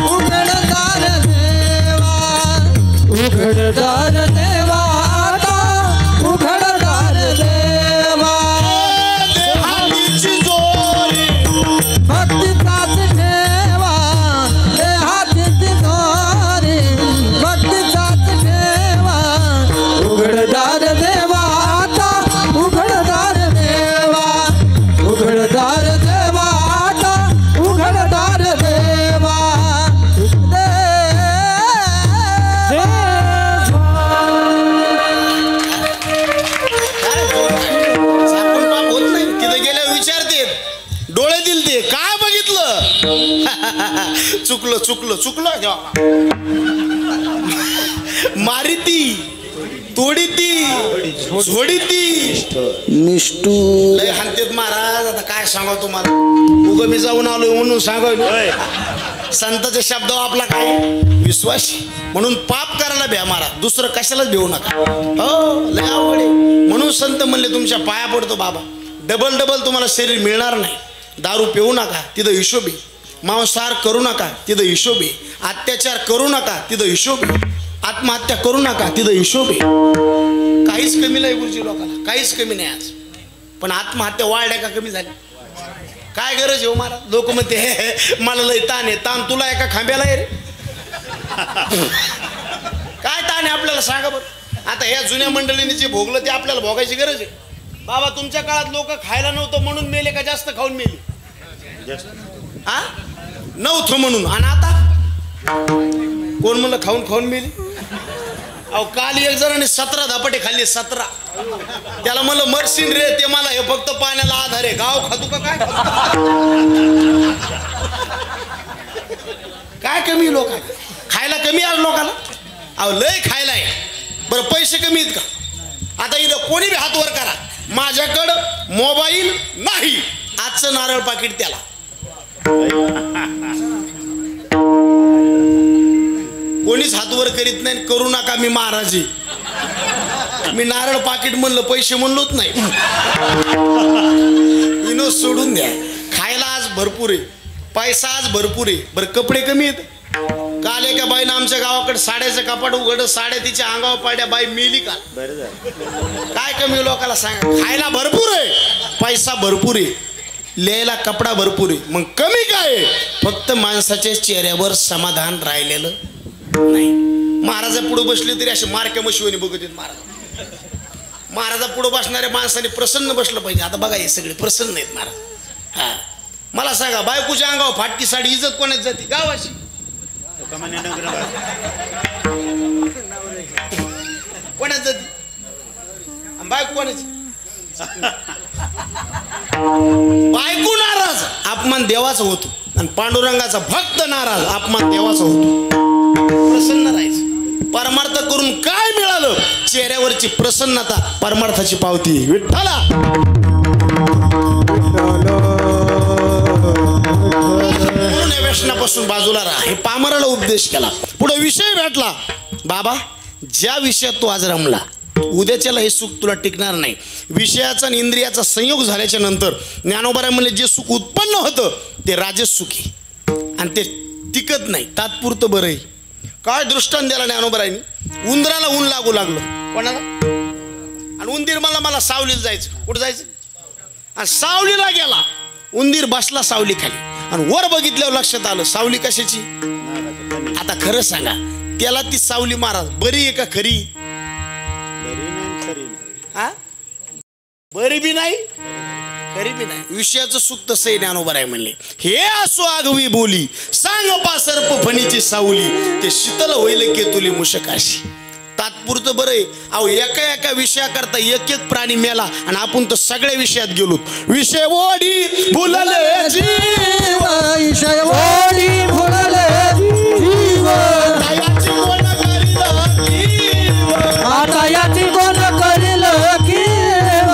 Speaker 2: उघडदार देवा, उघडदार देवा, उघडदार देवा.
Speaker 1: देहातीची जोरी
Speaker 2: भक्तीचाच ठेवा, देहातीची जोरी भक्तीचाच ठेवा. उघडदार देवा, उघडदार देवा, उघडदार देवा, उघडदार देवा.
Speaker 1: झाकून पाप होत नाही. तिथे गेल्यावर विचारते, डोळे दिल ते काय बघितलं. चुकलं चुकलं चुकलं जेव्हा मारिती तोडीती झोडीती
Speaker 3: निष्ठू
Speaker 1: लय हानतेत महाराज. आता काय सांगा तुम्हाला, उग मी जाऊन आलोय म्हणून सांगा. संताच्या शब्दावर आपला काय विश्वास, म्हणून पाप करायला भ्या महाराज, दुसरं कशालाच भेऊ नका. हो लय आवड आहे म्हणून संत म्हणले तुमच्या पाया पडतो बाबा. डबल डबल तुम्हाला शरीर मिळणार नाही. दारू पिऊ नका तिथं हिशोब आहे. मांसाहार करू नका तिथं हिशोब आहे. अत्याचार करू नका तिथं हिशोब आहे. आत्महत्या करू नका तिथं हिशोब आहे. काहीच कमी नाही गुरुजी लोकांना, काहीच कमी नाही आज. पण आत्महत्या वाढल्या का कमी झाल्या? काय गरज आहे मला. लोक म्हणते हे मला लय ताण आहे. ताण तुला एका खांब्याला आहे रे. काय ताण आहे आपल्याला सांगा बरं. आता ह्या जुन्या मंडळीने जे भोगलं ते आपल्याला भोगायची गरज आहे. बाबा तुमच्या काळात लोक खायला नव्हतं म्हणून मेले का जास्त खाऊन मेले? हा नव्हतं म्हणून. आणि आता कोण म्हणलं खाऊन खाऊन मेली? अहो काल एक जणांनी 17 धपाटे खाल्ले 17. त्याला म्हणलं मरशीन रे, ते मला हे फक्त पाण्याला आधार आहे. गाव खातो का काय? काय कमी लोकांना खायला कमी आज लोकांना. अहो लय खायला आहे. बरं पैसे कमी आहेत का? आता इथं कोणी बी हात वर करा, माझ्याकडं मोबाईल नाही. आजचं नारळ पाकिट त्याला. कोणीच हातवर करीत नाही. करू नका मी महाराज आहे. मी नारळ पाकिट म्हणलं, पैसे म्हणलोच नाही. विनोद सोडून द्या. खायला आज भरपूर आहे, पैसा आज भरपूर आहे. बरं कपडे कमी आहेत. काल एका बाईनं आमच्या गावाकडे साड्याचं कपाट उघडलं, साड्या तिच्या अंगावर पाड्या, बाई मेली का? काय कमी लोकांना सांगा. खायला भरपूर आहे, पैसा भरपूर आहे, लिहायला कपडा भरपूर आहे. मग कमी काय? फक्त माणसाच्या चेहऱ्यावर समाधान राहिलेलं नाही. महाराजा पुढे बसले तरी असे मारक्या मशिवानी बघत आहेत महाराज. महाराजा पुढे बसणाऱ्या माणसाने प्रसन्न बसलं पाहिजे. आता बघा हे सगळे प्रसन्न आहेत महाराज. हा मला सांगा, बायकोच्या अंगावर फाटकी साडी इज्जत कोणाच जाते? गावाची. कोणाच जाते? बायको कोणाची? बायको नाराज अपमान देवाचा होतो, आणि पांडुरंगाचा भक्त नाराज अपमान देवाचा होतो. प्रसन्न राहायचं. परमार्थ करून काय मिळालं? चेहऱ्यावरची प्रसन्नता परमार्थाची पावती. विठ्ठला व्यसनापासून बाजूला राहा, हे पामराला उपदेश केला. पुढे विषय भेटला. बाबा, ज्या विषयात तू आज रमला, उद्याच्याला हे सुख तुला टिकणार नाही. विषयाचा आणि इंद्रियाचा संयोग झाल्याच्या नंतर ज्ञानोबा म्हणले जे सुख उत्पन्न होतं ते राजस सुखी, आणि ते टिकत नाही, तात्पुरतं बरं आहे. काय दृष्टांत द्याला ज्ञानोबरांनी? उंदराला ऊन लागू लागलं. कोणाला? आणि उंदीर मला सावलीला जायचं. कुठं जायचं? आणि सावलीला गेला. उंदीर बसला सावली खाली, आणि वर बघितल्यावर लक्षात आलं सावली कशाची. आता खरं सांगा, त्याला ती सावली महाराज बरी आहे का खरी? हा, बरी बी नाही, खरी बी नाही. विषयाचं सुख तसं ज्ञानोबराय म्हणले, हे असो आगवी बोली सांग पासर्प फणीची सावली, ते शीतल होईल केतुली मुशकाशी. तात्पुरतं बरं आहे. अहो, एका एका विषयाकरता एक एक प्राणी मेला, आणि आपण तर सगळ्या विषयात गेलो. विषय ओढी फुलले जीव,
Speaker 2: विषय ओढी फुलले जीव, आता याची कोण करील कीव,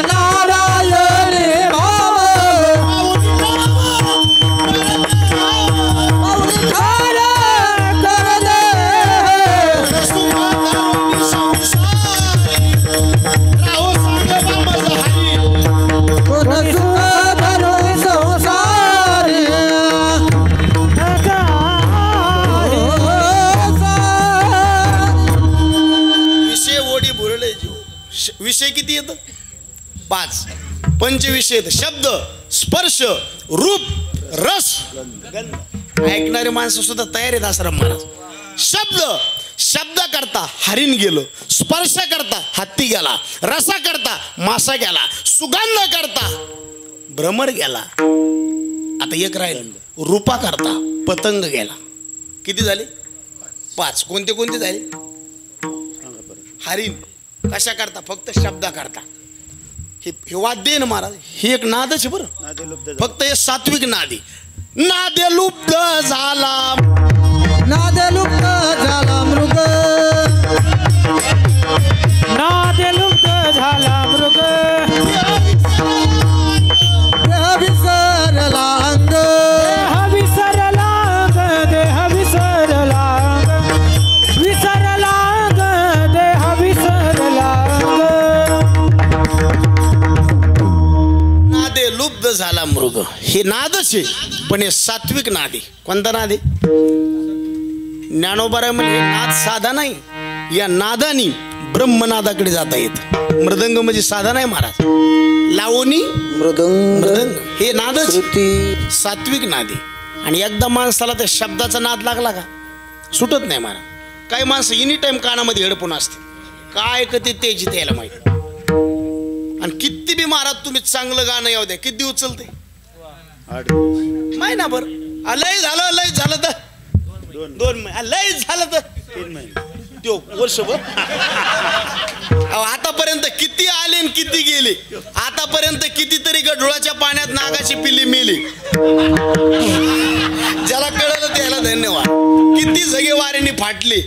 Speaker 2: नारायणी भाव,
Speaker 1: विषय किती येतं? 5. पंचविषय येतं. शब्द, स्पर्श, रूप, रस, गंध. ऐकणारे माणसं सुद्धा तयार आहेत आश्रम महाराज. शब्द करता हरिण गेलं, स्पर्श करता हत्ती गेला, रसा करता मासा गेला, सुगंध करता भ्रमर गेला. आता एक राहिलं, रूपा करता पतंग गेला. किती झाले? 5. कोणते कोणते झाले? हरिण कशा करता? फक्त शब्दा करता. हे वाद्य ना महाराज, हे एक नादच आहे बरं. फक्त हे सात्विक नादी. नादे लुप्त झाला,
Speaker 2: नादे लुप्त झाला मृग, नादे लुप्त झाला मृग, देह विसरला अंग, देह विसरला अंग, देह विसरला अंग, विसरला अंग, देह विसरला अंग.
Speaker 1: नादे लुप्त झाला मृग, हे नादच आहे, पण हे सात्विक नाद आहे. कोणता नाद आहे? ज्ञानोबा म्हणजे नाद साधा नाही, या नादानी ब्रह्मनादाकडे जाता येत. मृदंग म्हणजे साधा नाही महाराज, लावणी मृदंग हे नादच सात्विक नाद आहे. आणि एकदा माणसाला त्या शब्दाचा नाद लागला का सुटत नाही महाराज. काही माणसं एनी टाइम कानामध्ये हेडफोन असते, काय कधी त्याची त्याला माहिती. आणि किती बी महाराज तुम्ही चांगलं गाणं येऊ द्या, किती दिवस चलते? महिनाभर. लय झालं तर 2 महिने, लय झालं तर 3 महिने, तो वर्षभर. आतापर्यंत किती आले आणि किती गेले? आतापर्यंत कितीतरी गढुळाच्या पाण्यात नागाची पिल्ली मेली. ज्याला कळलं त्याला धन्यवाद. किती जगे वाऱ्याने फाटले.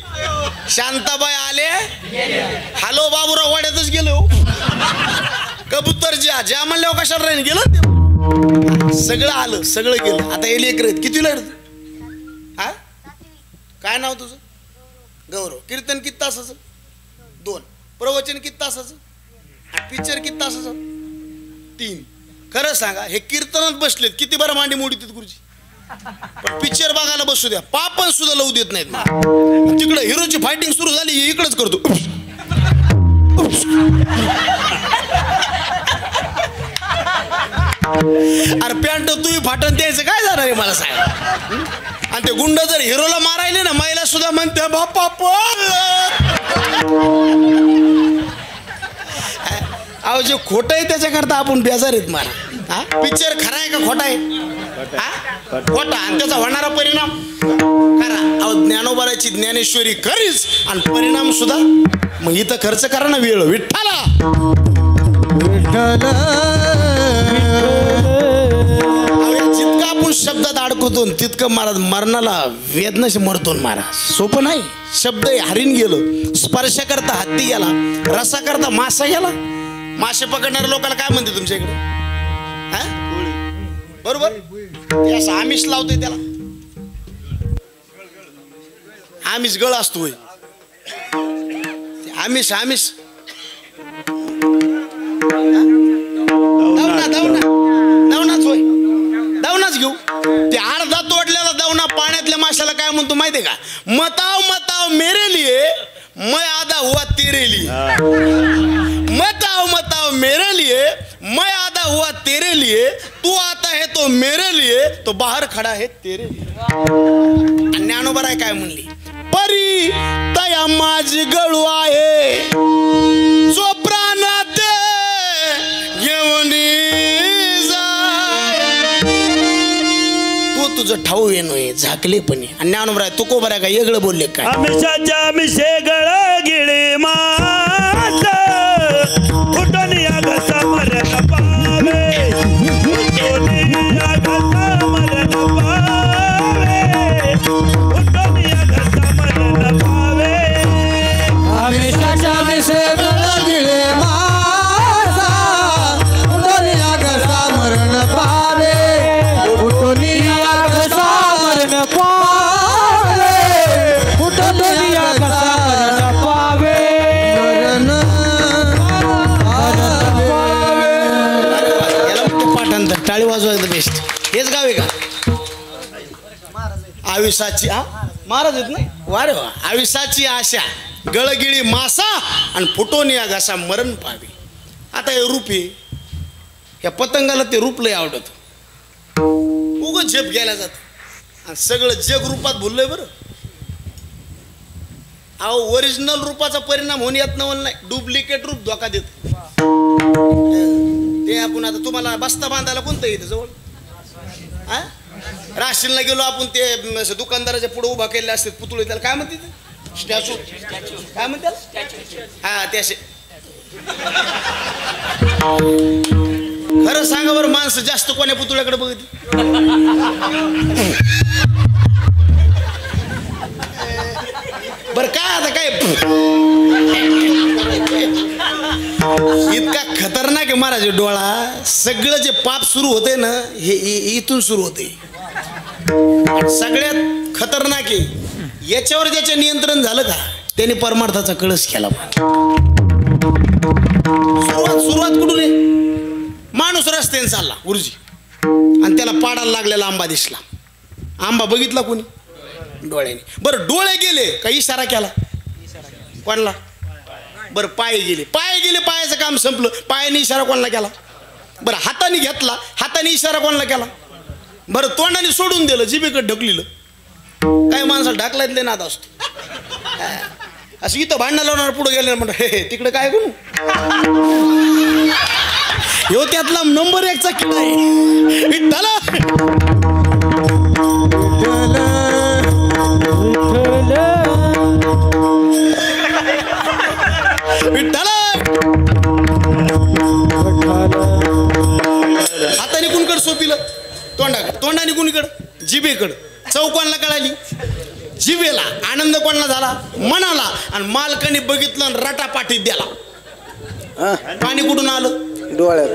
Speaker 1: शांताबाई आले, हॅलो बाबूराव वाड्यातच गेलो. कबूतर ज्या म्हणल्यावर कशाला राहील गेलं, सगळं आलं सगळं गेलं. आता हे लेकर किती लढ. हा, काय नाव तुझं? गौरव. कीर्तन किती तासाचं? 2. प्रवचन किती तासाचं? पिक्चर किती तासाचं? 3. खरं सांगा, हे कीर्तनात बसलेत किती बरं मांडी मोडी गुरुजी, पण पिक्चर बघायला बसू द्या, पापण सुद्धा लावू देत नाहीत. तिकडे हिरोची फायटिंग सुरू झाली, इकडेच करतो. अरे पॅन्ट तुम्ही फाटून द्यायचं काय झालं रे मला सांगा. आणि ते गुंड जर हिरोला मारायले ना महिला सुद्धा म्हणते बाप्पा अहो जे खोटं आहे त्याच्याकरता आपण बेजार आहेत मारा. हा पिक्चर खरा आहे का खोटा आहे? हा खोटा आणि त्याचा होणारा परिणाम करा. अहो ज्ञानोबाराची ज्ञानेश्वरी खरीच आणि परिणाम सुद्धा. मग इथं खर्च करा ना वेळ विठ्ठला. जितका आपण शब्दात अडकवतो तितकं महाराज मरणाला वेदनाशी मरतो महाराज. सोपं नाही. शब्द हरिण गेलं, स्पर्श करता हत्ती गेला, रसा करता मासा गेला. मासे पकडणाऱ्या लोकांना काय म्हणते तुमच्या इकडे? हा बरोबर. ते असं आमिष लावतोय त्याला. आमिष गळ असतोय. आमिष आमिष दवनाच होय. दवनाच घेऊ. ते अर्धा तोडलेला दवना पाण्यातल्या माशाला काय म्हणतो माहितीये का? मताव मताव मेरे लिए मैं आधा हुआ तेरे लिए. मताव मताव मेरे लिए मैं आधा हुआ तेरे लिए. तू आता है तो मेरे लिए तो बाहर खड़ा है तेरे लिए. ज्ञानोबर आहे काय म्हणली? परी तया माझी गळू आहे जो प्राणात घेऊन तुझं ठाऊ येणोय झाकले पण. आणि ज्ञानोबराय तू को बरा का वेगळं बोलले काय?
Speaker 4: आमिषाच्या मिशे गळ गिळे मात फुटून या घसा मरण पावे. फुटून या घसा मरण पावे. फुटून या घसा मरण पावे.
Speaker 2: आमिषाच्या मिशे गळ गिळे माझा फुटून या घसा मरण पावे. फुटून या घसा मरण पावे. फुटून या घसा मरण पावे.
Speaker 1: याला म्हणते पाठांतर. टाळी वाजवायचं बेस्ट. हेच गाव आहे का? आयुष्याची महाराज येत नाही वारे वा. आयुष्याची आशा गळगिळी मासा आणि फुटून या घसा मरण पावे. आता हे रूप आहे. या पतंगाला ते रूप लय आवडत. उगं झेप घ्यायला जात आणि सगळं जग रूपात भुललंय बरं. अहो ओरिजिनल रूपाचा परिणाम होऊन येत नाही. डुप्लिकेट रूप धोका देत. ते आपण आता तुम्हाला बस्ता बांधायला कोणतं येतं जवळ? हा राशीनला गेलो आपण ते दुकानदाराच्या पुढे उभा केलेले असतात पुतळे. त्याला काय म्हणते? स्टॅच्यू. काय म्हणतात? हा ते असे. खरं सांगा बरं माणसं जास्त कोण्या पुतळ्याकडे बघते? बर काय आता काय इतका खतरनाक आहे महाराज डोळा. सगळं जे पाप सुरू होते ना हे इथून सुरू होते. सगळ्यात खतरनाक आहे. याच्यावर ज्याचे नियंत्रण झालं का त्याने परमार्थाचा कळस केला. सुरुवात कुठून आहे? माणूस रस्त्याने चालला गुरुजी आणि त्याला पाडायला लागलेला आंबा दिसला. आंबा बघितला कोणी? डोळ्याने. बरं डोळे गेले का इशारा केला कोणला? बरं पाय गेले. पायाचं काम संपलं. पायाने इशारा कोणाला केला? बरं हाताने घेतला. हाताने इशारा कोणाला केला? बरं तोंडाने सोडून दिलं. जिभेकडे ढकलिलं. काय माणसाला ढकलायतले नाद असतो. असं इथं भांडणं लावणार पुढे गेले म्हणत हे तिकडे काय करू ह्यो त्यातला नंबर 1चा किडा आहे. विठ्ठला विठ्ठला हाताने कुणकड सोपिलं? तोंडाने कुणीकड? जिभेकड. चव कोणाला कळाली? जिभेला. आनंद कोणाला झाला? मनाला. आणि मालकाने बघितलं आणि रटापाटीत दिला. पाणी कुठून आलं?
Speaker 3: डोळ्यात.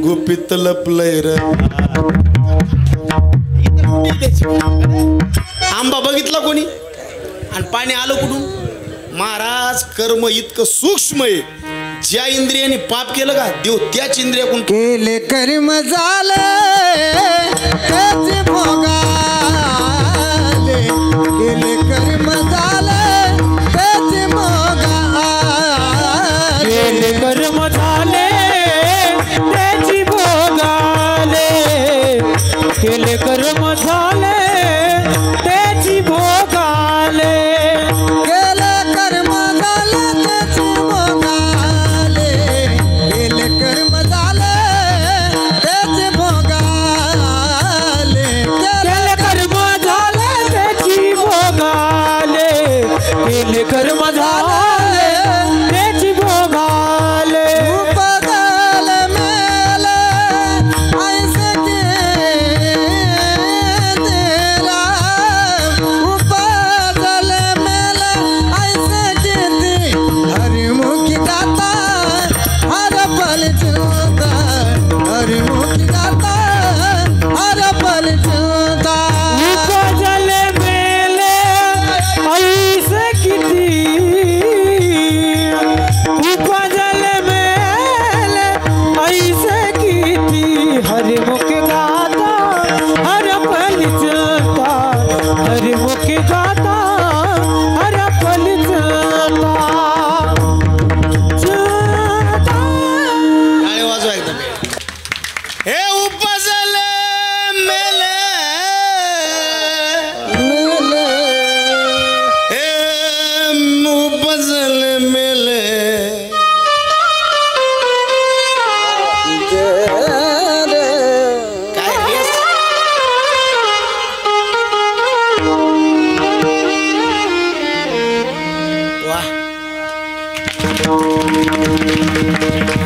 Speaker 1: गुपित लपलंय र. आंबा बघितला कोणी आणि पाणी आलं कुठून? महाराज कर्म इतकं सूक्ष्म आहे. ज्या इंद्रियाने पाप केलं का देव त्याच इंद्रियाकडून
Speaker 2: केले कर्म झाले त्याचे भोगाले. केले कर्म झाले त्याचे भोगाले. केले कर्म झाले त्याची भोगाले. केले कर्म झाले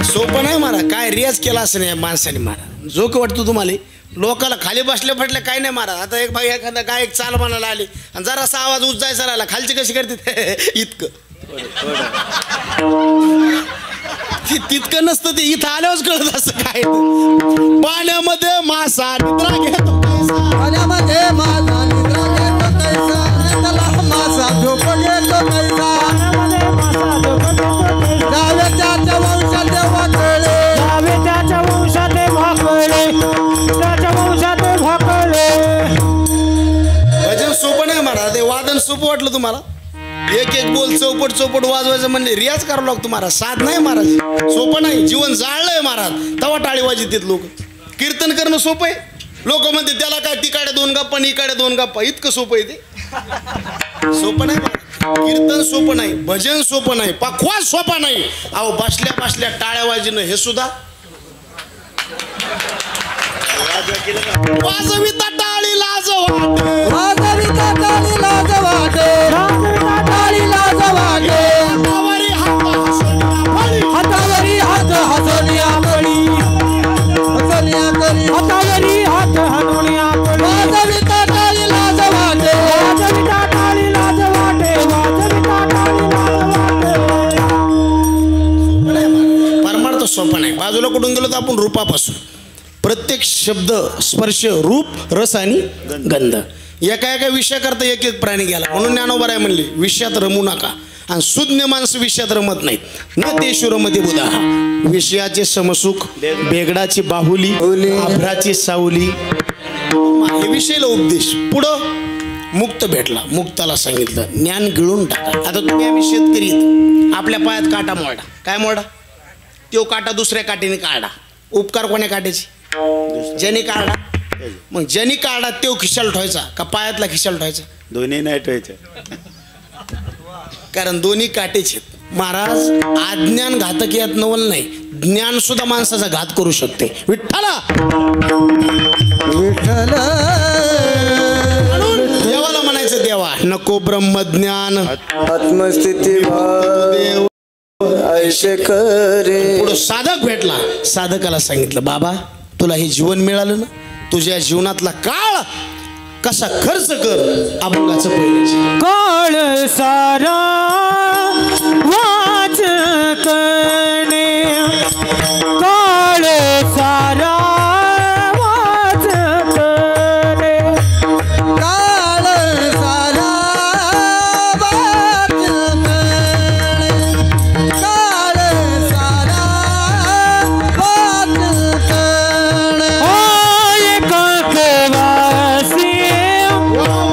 Speaker 1: सोपं नाही मारा, काय रियाज केला असं नाही माणसाने मारा. जो की वाटतो तुम्हाला लोकाला खाली बसले फटले काय नाही मारा. आता एक भाई एखादा काय एक चाल म्हणायला आली आणि जरासा आवाज उच्चायचा राहिला खालची कशी करते इतकं तितकं नसतं ते इथं आल्यावरच कळत असं काय. पाण्यामध्ये मासा निद्रा घेतो
Speaker 2: पाण्यामध्ये माझा निद्रा घेतो कैसा, त्याला मासा झोप घेतो कैसा. जावे त्याच्या वंशात वाकळे,
Speaker 5: जावे त्याच्या वंशात भाकळे, त्याच्या वंशात भाकळे.
Speaker 1: भजन सोपं नाही मारा. ते वादन सोपं वाटलं तुम्हाला. एक एक बोल चौपट चौपट वाजवायचं म्हणजे रियाज करावं लागतो महाराज. साध नाही महाराज, सोपं नाही. जीवन जाळलंय महाराज, तवा टाळी वाजतात लोक. कीर्तन करणं सोपं आहे. लोक म्हणते त्याला काय तिकडे 2 गप्पा आणि इकडे 2 गप्पा, इतकं सोपं आहे ते. सोपं नाही महाराज. कीर्तन सोपं नाही, भजन सोपं नाही, पखवाज सोपा नाही. अहो बसल्या बसल्या टाळ्या वाजणं हे सुद्धा वाजविता टाळी लाज वाटे,
Speaker 2: वाजविता टाळी लाज वाटे, टाळी लाज वाटे.
Speaker 1: हातावरी हात हसवण्या फळी,
Speaker 2: हातावरी हात हसवण्या करी,
Speaker 5: हातावरी हात हनुण्या पडी.
Speaker 2: वाजविता टाळी लाज वाटे,
Speaker 5: वाजविता टाळी लाज वाटे, वाजविता टाळी लाज वाटे.
Speaker 1: परमार्थ सोपा नाही. बाजूला कुठून गेलो तर आपण रूपापासून. प्रत्येक शब्द स्पर्श रूप रस आणि गंध. एका एका विषया करता एक एक प्राणी गेला. म्हणून ज्ञानोबा राय म्हणले विषयात रमू नका. आणि सुज्ञ माणसं विषयात रमत नाहीत. न देशुरमध्ये बुधा. विषयाचे समसुख, बेगडाची बाहुली, आभ्राची सावली, हे विषयाला उपदेश. पुढं मुक्त भेटला, मुक्ताला सांगितलं ज्ञान गिळून टाका. आता तुम्ही आम्ही शेतकरी आपल्या पायात काटा मोडा. काय मोडा? तो काटा दुसऱ्या काठीने काढा. उपकार कोण्या काट्याची? ज्याने काढा. मग ज्याने काढा तो खिशाला ठेवायचा का पायातला खिशाला ठेवायचा?
Speaker 3: दोन्ही नाही ठेवायचं.
Speaker 1: कारण दोन्ही काटेचे. महाराज अज्ञान घातक यात नवल नाही. ज्ञान सुद्धा माणसाचा घात करू शकते. विठ्ठला
Speaker 2: विठ्ठल
Speaker 1: म्हणून देवाला म्हणायचं देवा नको ब्रह्मज्ञान
Speaker 2: आत्मस्थिती
Speaker 1: देव.
Speaker 2: ऐशे करे.
Speaker 1: पुढं साधक भेटला. साधकाला सांगितलं बाबा तुला हे जीवन मिळालं ना, तुझ्या जीवनातला काळ कसा खर्च कर. अभंगाचं पहिलं
Speaker 5: काळ सारा वाच करणे, काळ सारा वाच करणे.
Speaker 2: काळ सारा वाच करणे, काळ सारा वाच करणे.
Speaker 5: होय कळकवासी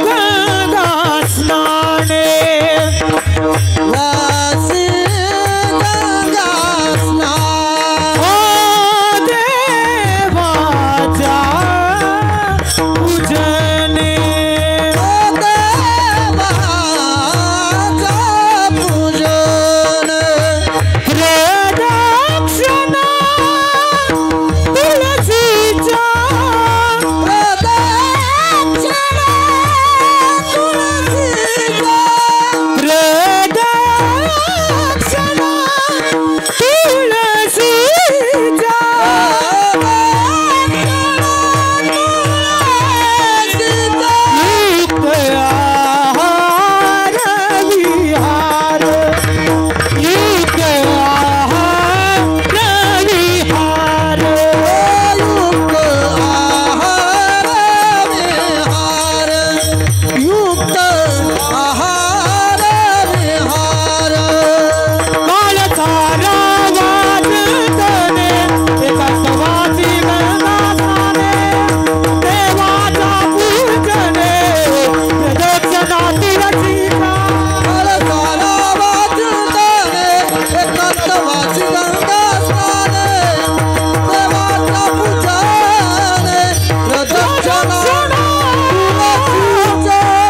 Speaker 5: गंगा स्नाने,
Speaker 2: वासी गंगा स्नान.
Speaker 5: ओ देवाच्या पूजने.
Speaker 2: ओ देवाचा पूजन.
Speaker 5: प्रदक्षिणा तुळशीच्या,
Speaker 2: प्रदक्षिणा तुळशीच्या.
Speaker 5: प्रदक्षिणा तुळशीच्या. युक्त आहार विहार, युक्त आहार विहार.
Speaker 2: युक्त आहार विहार, युक्त आहार विहार.
Speaker 5: काळ सारा वाच करणे, एकात्वाची गंगा स्नाने. देवाचा पूजने, प्रदक्षिणा तुळशीच्या.
Speaker 2: काळ सारा वाच करणे, एकात्वाची गंगा स्नाने. देवाचा पूजने, प्रदक्षिणा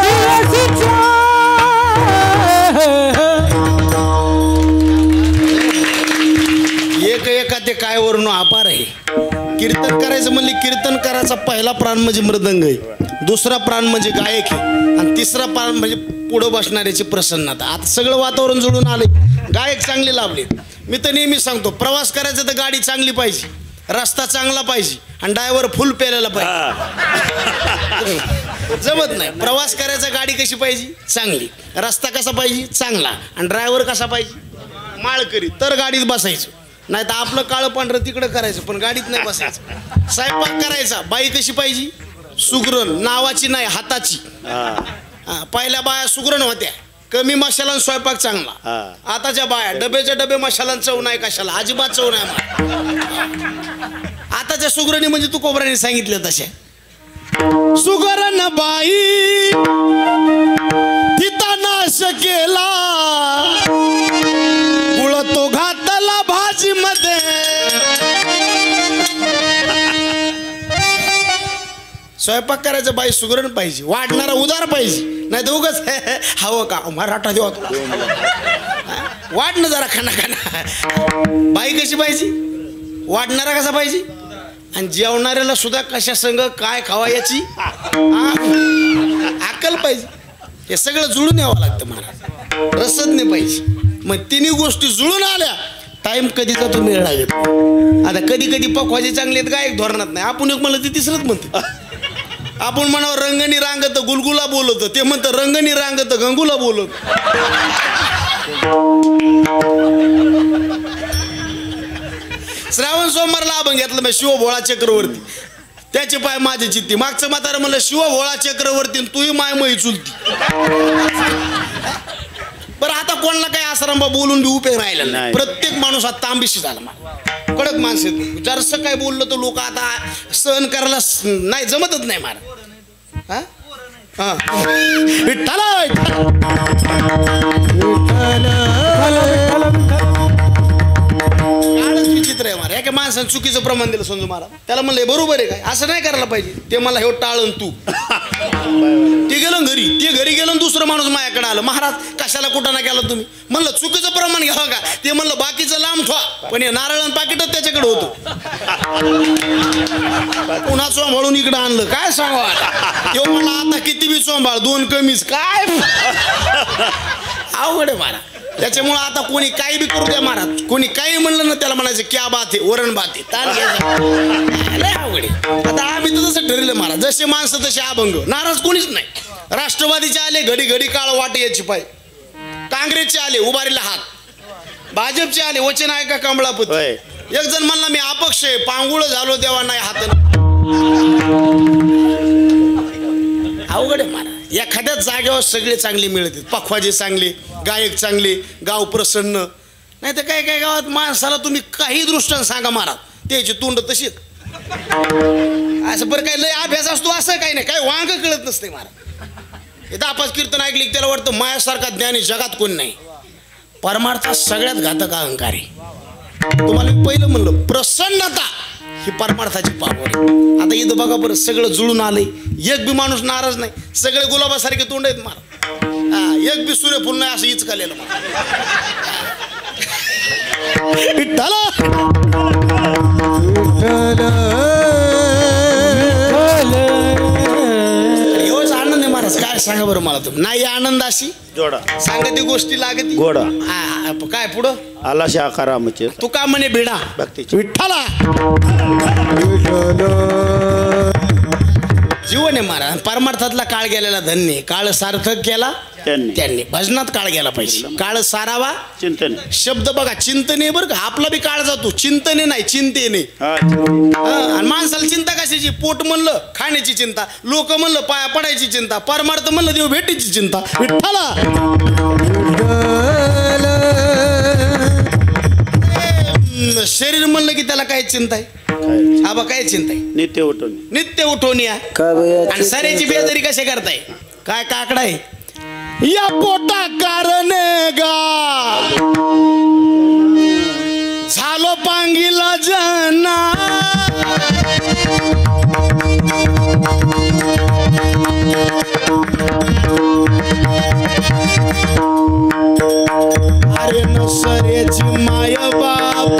Speaker 2: तुळशीच्या.
Speaker 1: एक एका ते काय वरून अपार आहे. कीर्तन करायचं म्हणले कीर्तन करायचा पहिला प्राण म्हणजे मृदंग आहे, दुसरा प्राण म्हणजे गायक आहे आणि तिसरा प्राण म्हणजे पुढं बसणाऱ्याची प्रसन्नता. आता सगळं वातावरण जुळून आले. गायक चांगले लाभले. मी तर नेहमी सांगतो प्रवास करायचा तर गाडी चांगली पाहिजे, रस्ता चांगला पाहिजे आणि ड्रायव्हर फुल पेलेला पाहिजे. जमत नाही. प्रवास करायचा गाडी कशी पाहिजे चांगली, रस्ता कसा पाहिजे चांगला आणि ड्रायव्हर कसा पाहिजे माळकरी, तर गाडीत बसायचं. नाही तर आपलं काळं पांढरं तिकडं करायचं पण गाडीत नाही बसायचं. स्वयंपाक करायचा बाई कशी पाहिजे सुगरण, नावाची नाही हाताची. पहिल्या बाया सुगरण होत्या, कमी मसाला स्वयंपाक चांगला. आताच्या बाया डब्याच्या डबे मसाला चव नाही कशाला, अजिबात चव नाही. आताच्या सुगरणी म्हणजे तू कोबराने सांगितलं तशा सुगरण बाई तिथं नाश केला, गुळ तो घातला भाजी मध्ये. स्वयंपाक करायचं बाई सुगरण पाहिजे, वाढणारा उदार पाहिजे. नाही तर उगाच हवं का मराठा देवा वाढणं जरा खाना खाना. बाई कशी पाहिजे वाढणारा कसा पाहिजे आणि जेवणाऱ्याला सुद्धा कशा संग काय खावा याची अक्कल पाहिजे. हे सगळं जुळून यावं लागतं महाराज, रसज्ञ पाहिजे. मग तिन्ही गोष्टी जुळून आल्या टाइम कधीचा तो मेळ लागत. आता कधी कधी पकवाजे चांगले आहेत गायक धोरणात नाही. आपण एक म्हणलं ते तिसरंच म्हणतो. आपण म्हणावं रंगणी रांगत गुलगुला बोलवतो, ते म्हणतं रंगणी रांगत गंगुला बोलवतो. श्रावण सोमवारला अभंग घेतलं मी शिव भोळा चक्रवर्ती, त्याचे पाय माझी चित्ती. मागचं म्हातारं म्हणलं शिव भोळा चक्रवर्ती तूही माय मही चुलती. बरं आता कोणाला काही आश्रम बोलून बी उपयोग राहिला नाही. प्रत्येक माणूस आता तांबिशी झाला. मला कडक माणसं आहेत. जरसं काय बोललं तर लोक आता सहन करायला नाही जमतच नाही मला. विचित्र आहे मारा. एका माणसानं चुकीचं प्रमाण दिलं समजू मला. त्याला म्हणलं बरोबर आहे काय असं नाही करायला पाहिजे. ते मला हे टाळण तू. ते गेलं घरी, ते घरी गेलं दुसरं माणूस माझ्याकडे आलं, महाराज कशाला कुठं नाही केलं तुम्ही. म्हणलं चुकीचं प्रमाण घ्यावं का. ते म्हणलं बाकीचं लांब ठेवा पण हे नारळ पाकिटच त्याच्याकडे होतं. पुन्हा चोंभाळून इकडं आणलं. काय सांगा आता तो मला आता किती बी चोंभाळ दोन कमीच काय अवघड आहे मला. त्याच्यामुळं आता कोणी काही बी करू द्या महाराज, कोणी काही म्हणलं ना त्याला म्हणायचं क्या बात आहे वरण बात आहे ताण घ्यायचं. अवघड आहे. आता आम्ही तर तसं ठरलं महाराज, जसे माणसं तसे अभंग. नाराज कोणीच नाही. राष्ट्रवादीचे आले घडी घडी काळ वाटे याची पाय, काँग्रेसचे आले उभारीला हात, भाजपचे आले वचन ऐका कमळापती. एक जण म्हणला मी अपक्ष आहे पांगुळ झालो देवा नाही हात. अवघड आहे महाराज. एखाद्या जागेवर सगळे चांगले मिळतात, पखवाजे चांगले, गायक चांगले, गाव प्रसन्न. नाही तर काय काय गावात माणसाला तुम्ही काही दृष्टांत सांगा महाराज त्याची तोंड तशीच. असं बरं काय लय अभ्यास असतो असं काही नाही, काय वांग कळत नसते महाराज. हे 10-5 कीर्तन ऐकले त्याला वाटतं मायासारखा ज्ञानी जगात कोण नाही. परमार्थात सगळ्यात घातक अहंकार आहे. तुम्हाला मी पहिलं म्हणलं प्रसन्नता ही परमार्थाची पावर आहे. आता इथं बघा बरं सगळं जुळून आलंय. एक बी माणूस नाराज नाही, सगळे गुलाबासारखे तोंड आहेत महाराज. एक बी सूर्यफूल नाही असं इचकालेलं एवढंच आनंद आहे महाराज. काय सांगा बरं मला तुम्ही. नाही आनंद अशी
Speaker 3: जोडा
Speaker 1: सांगा ती गोष्टी लागत
Speaker 3: गोडा.
Speaker 1: काय पुढं
Speaker 3: आला शाकारामचे
Speaker 1: तू का म्हणे भिडा
Speaker 3: भक्तीची
Speaker 1: विठ्ठला जीवन आहे महाराज. परमार्थातला काळ गेलेला धन्य. काळ सार्थक केला त्यांनी. भजनात काळ गेला पाहिजे. काळ सारावा
Speaker 3: चिंतन
Speaker 1: शब्द बघा चिंतने बरं का. आपला बी काळ जातो चिंतने नाही चिंतेने. आणि माणसाला चिंता कशाची. पोट म्हणलं खाण्याची चिंता, लोक म्हणलं पाया पडायची चिंता, परमार्थ म्हणलं देव भेटीची चिंता. विठ्ठला शरीर म्हणलं की त्याला काय चिंता आहे. हा बा काय चिंता आहे.
Speaker 3: नित्य उठून
Speaker 1: नित्य उठवून या आणि साऱ्याची बेजारी कसे करताय. काय काकडा आहे या पोटा कारण गा झालो पांगीला जना. अरे न सरेची माय बाप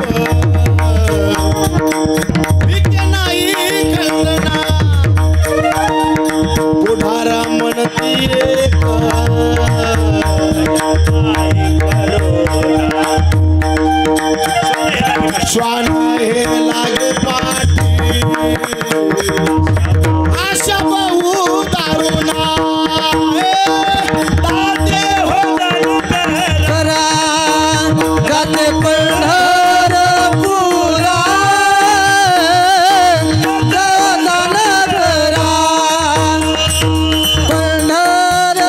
Speaker 1: नाही कळना पुढारा म्हणती श्वान हे लागे पाठी आशा बहु दारुणा
Speaker 4: ताते हो दारू प्याला
Speaker 2: करा गाते पंढरपुरा दान करा पंढरपुरा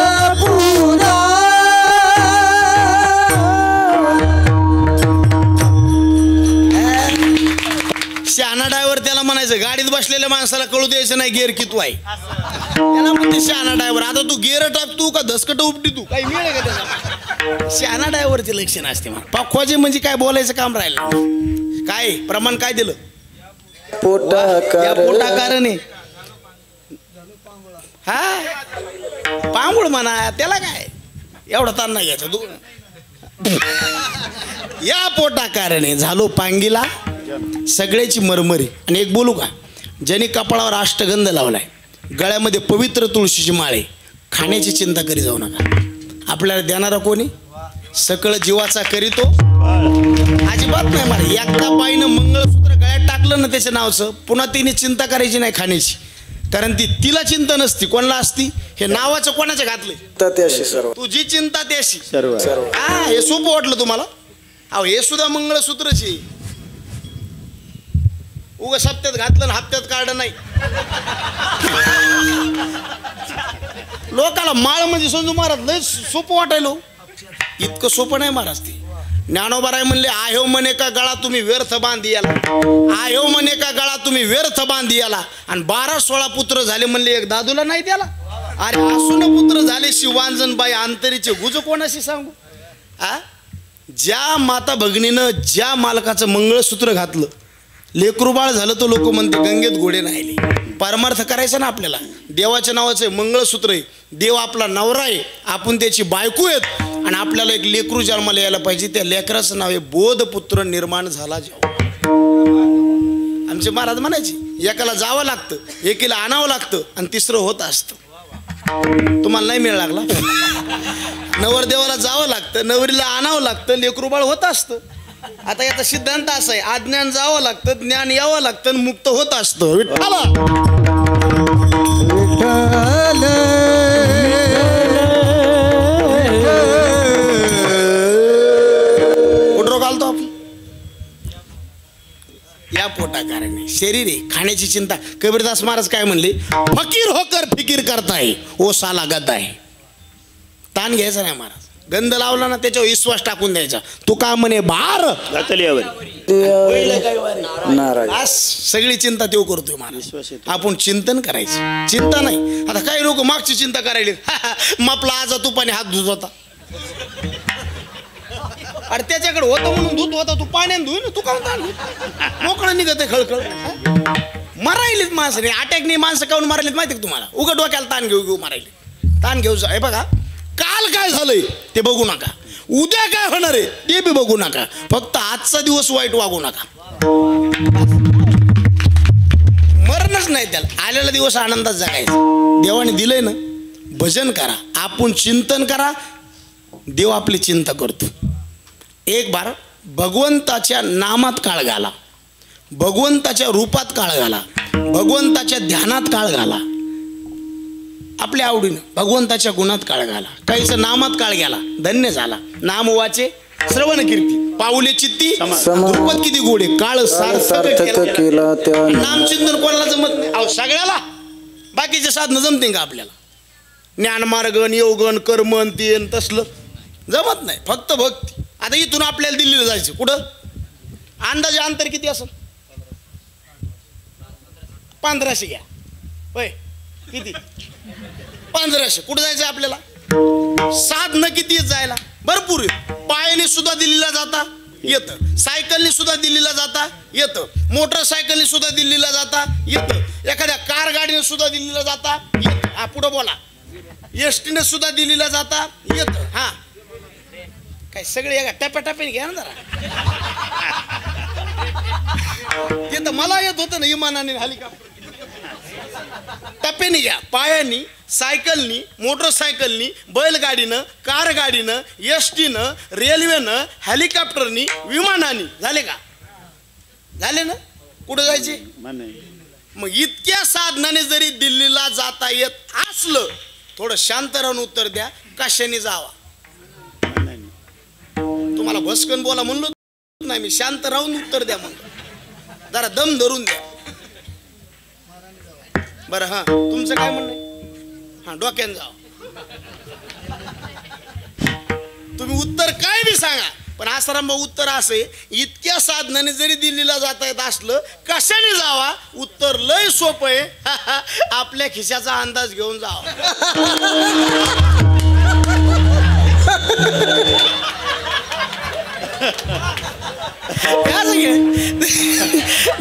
Speaker 1: शहाणा ड्रायव्हर त्याला म्हणायचं गाडीत बसलेल्या माणसाला कळू द्यायचं नाही गेअर किती आहे त्याला म्हणते शहाणा ड्रायव्हर आता तू गेअर टाकतो का धसकट उपटी तू काही मिळेल का त्याचा शहाणा ड्रायव्हरचे लक्षण असते मग पाखवाजे म्हणजे काय बोलायचं काम राहिलं काय प्रमाण काय दिलं या पोटाकाराने हा पांगुळ म्हणा त्याला काय एवढा ताण नाही घ्यायचा तू या पोटाकाराने झालो पांगीला सगळ्याची मरमरी. आणि एक बोलू का, ज्यांनी कपाळावर अष्टगंध लावलाय, गळ्यामध्ये पवित्र तुळशीची माळे, खाण्याची चिंता करी जाऊ नका. आपल्याला देणारा कोणी सकळ जीवाचा करीतो अजिबात नाही मारे. एका बाईनं मंगळसूत्र गळ्यात टाकलं ना त्याच्या नावचं, पुन्हा तिने चिंता करायची नाही खाण्याची, कारण ती तिला चिंता नसती. कोणाला असती? हे नावाचं कोणाच्या घातलंय? तुझी चिंता त्याशी
Speaker 3: सर्व
Speaker 1: हा. हे सोपं वाटलं तुम्हाला? अहो हे सुद्धा मंगळसूत्रची उगा सप्त्यात घातलं ना हप्त्यात काढलं नाही. लोकाला माळ म्हणजे समजू महाराज लय सोपं वाटायलो, इतकं सोपं नाही महाराज. ते ज्ञानोबाराय म्हणले, आहो म्हणे का गळा तुम्ही व्यर्थ बांधी याला, आहो म्हणे का गळा तुम्ही व्यर्थ बांधी याला. आणि 12-16 पुत्र झाले म्हणले, एक दादूला नाही त्याला. अरे असून पुत्र झाले शिवांजन बाई अंतरीचे गुज कोणाशी सांगू. आ ज्या माता भगिनीनं ज्या मालकाचं मंगळसूत्र घातलं, लेकरू बाळ झालं, तो लोक म्हणते गंगेत घोडे नाहीले. परमार्थ करायचा ना आपल्याला. देवाच्या नावाचं मंगळसूत्र आहे, देव आपला नवरा आहे, आपण त्याची बायको आहेत, आणि आपल्याला एक लेकरू जन्माला यायला पाहिजे. त्या लेकराचं नाव आहे बोधपुत्र निर्माण झाला जेव्हा. आमचे महाराज म्हणायचे, एकाला जावं लागतं, एकीला आणावं लागतं, आणि तिसरं होत असतं. तुम्हाला नाही मिळ लागला? नवरदेवाला जावं लागतं, नवरीला आणावं लागतं, लेकरू बाळ होत असतं. आता याचा सिद्धांत असा आहे, अज्ञान जावं लागतं, ज्ञान यावं लागतं, आणि मुक्त होत असतं. विठ्ठला कुठं घालतो आपण? या पोटाकाराने शरीर आहे, खाण्याची चिंता. कबीरदास महाराज काय म्हणले, फकीर होकर फिकीर करताय ओ साला गद्दा आहे. ताण घ्यायचा नाही महाराज. गंध लावला ना त्याच्यावर विश्वास टाकून द्यायचा. तू का म्हणे बार
Speaker 3: घातल्यावर
Speaker 1: सगळी चिंता तेव करतोय महाराज. आपण चिंतन करायचं, चिंता नाही. आता काही लोक मागची चिंता करायली, मापला आजा तुपाने हात धुत होता. अरे त्याच्याकडे होतं म्हणून धुत होता, तू पाण्याने धुई ना, तू का मोकळं निघत आहे खळखळ. मरायलीत माणसं, अटॅकने माणसं काऊन मारायलीत माहिती का तुम्हाला? उघड डोक्याला ताण घेऊ घेऊ मारायले. ताण घेऊ हे बघा, काल काय झालंय ते बघू नका, उद्या काय होणार आहे ते बी बघू नका, फक्त आजचा दिवस वाईट वागू नका. मरणच नाही त्याला, आलेला दिवस आनंदात जगायचा. देवाने दिलंय ना, भजन करा, आपण चिंतन करा, देव आपली चिंता करतो. एक बार भगवंताच्या नामात काळ घाला, भगवंताच्या रूपात काळ घाला, भगवंताच्या ध्यानात काळ घाला, आपल्या आवडीनं भगवंताच्या गुणात काळ घाला. काहीचं नामात काळ घाला, धन्य झाला. नाम वाचे श्रवण कीर्ती, पाऊले चित्ती द्रुपद किती गोडे, काळ सार्थक केला. नामचिंतन कोणाला जमत नाही? अहो सगळ्याला. बाकीचे साधनं जमते का आपल्याला? ज्ञानमार्गन, योगन, कर्मन, तेन तसलं जमत नाही, फक्त भक्ती. आता इथून आपल्याला दिल्लीला जायचं, कुठं अंदाजे अंतर किती असेल? 1500 घ्या. होय किती? 1500. कुठं जायचं आपल्याला? साधनं किती जायला? भरपूर. पायाने सुद्धा दिल्लीला जाता येतं, सायकलने सुद्धा दिल्लीला जाता येतं, मोटरसायकलने सुद्धा दिल्लीला जाता येतं, एखाद्या कार गाडीने सुद्धा दिल्लीला जाता येतं. हा पुढं बोला. एसटीने सुद्धा दिल्लीला जाता येतं. हा काय सगळे एका टप्प्याटप्प्याने घ्या ना जरा. ते तर मला येत होतं ना, विमानाने, हेलिकॉप्टर. टप्प्याने घ्या, पायानी, सायकलनी, मोटरसायकलनी, बैलगाडीनं, कार गाडीनं, एसटीनं, रेल्वेनं, हेलिकॉप्टरनी, विमानाने. झाले का? झाले ना? कुठं जायचे?
Speaker 3: म्हणे
Speaker 1: मग इतक्या साधनाने जरी दिल्लीला जाता येत असलं, थोडं शांत राहून उत्तर द्या, कशाने जावा?
Speaker 3: म्हणे
Speaker 1: तुम्हाला भस्कन बोला म्हणलो नाही मी, शांत राहून उत्तर द्या म्हणलो, जरा दम धरून द्या. बरं हा, तुमचं काय म्हणणं आहे? हा, डोक्यानं जावा. तुम्ही उत्तर काय बी सांगा, पण आसाराम भाऊ उत्तर असे, इतक्या साधनाने जरी दिल्लीला जाता येत असलं, कशाने जावा? उत्तर लय सोपं आहे. आपल्या खिशाचा अंदाज घेऊन जावा.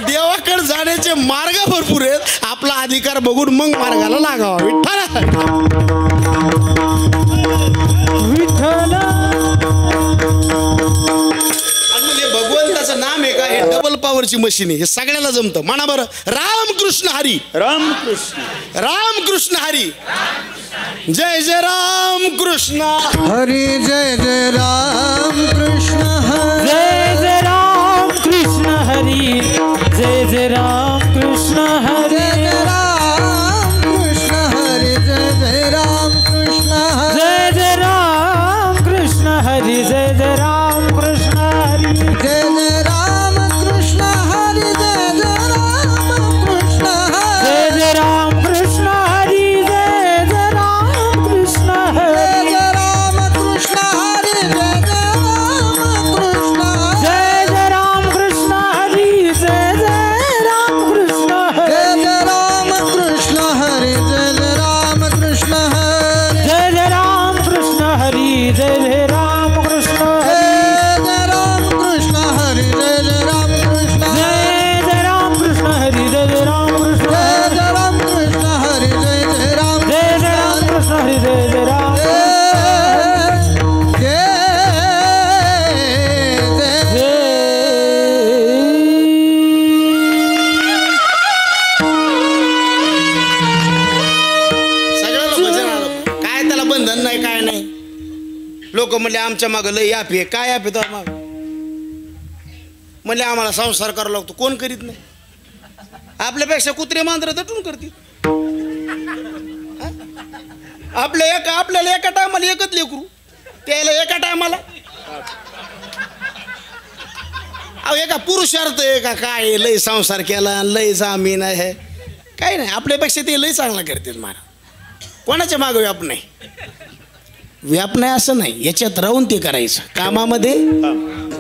Speaker 1: देवाकडे जाण्याचे मार्ग भरपूर आहेत, आपला अधिकार बघून मग मार्गाला लागावा.
Speaker 5: विठ्ठल
Speaker 1: म्हणजे भगवंताचं नाम आहे का, हे डबल पॉवरची मशीन आहे, हे सगळ्याला जमतं. म्हणा बरं, रामकृष्ण हरी.
Speaker 3: रामकृष्ण
Speaker 1: रामकृष्ण हरी. जय जय राम कृष्ण
Speaker 2: हरी. जय जय राम कृष्ण हरी.
Speaker 5: जय जय राम कृष्ण हरी. जय जय राम कृष्ण हरी.
Speaker 2: जय जय राम कृष्ण हरी. जय जय राम कृष्ण हरी.
Speaker 5: जय जय राम कृष्ण हरी. जय जय राम कृष्ण हरी.
Speaker 2: जय जय राम कृष्ण हरी. जय जय राम कृष्ण हरी.
Speaker 5: जय जय राम कृष्ण हरी. जय जय राम कृष्ण
Speaker 2: जय
Speaker 5: हरी.
Speaker 2: जय राम कृष्ण हरी. जय जय राम कृष्ण हरी.
Speaker 5: जय जय राम कृष्ण हरी. जय जय राम कृष्ण हरी.
Speaker 2: जय जय राम कृष्ण हरी. जय जय राम कृष्ण हरी.
Speaker 5: जय जय राम कृष्ण हरी. जय जय राम कृष्ण हरी.
Speaker 2: जय जय राम कृष्ण हरी. जय जय राम कृष्ण हरी.
Speaker 5: जय जय राम कृष्ण हरी. जय जय राम कृष्ण
Speaker 2: जय जय राम कृष्ण हरी. जय जय राम
Speaker 5: जय जय राम कृष्ण हरी. जय जय राम
Speaker 1: सगळ्याला भजन आलं. काय त्याला बंधन नाही, काय नाही. लोक म्हणले आमच्या मागं लय याप आहे. काय याप आहे तो माग? म्हणले आम्हाला संसार करावा लागतो. कोण करीत नाही? आपल्यापेक्षा कुत्रे मांजर दटून करतील. आपल्याला एका टायमाला एकच लेकरू, त्याला एका टायमाला अहो एका पुरुषार्थ आहे का काय? लय संसार केला, लय जामीन आहे, काही नाही. आपल्यापेक्षा ते लय चांगला करतात. मला कोणाच्या मागं व्याप नाही. व्याप नाही असं नाही, याच्यात राहून ते करायचं. कामामध्ये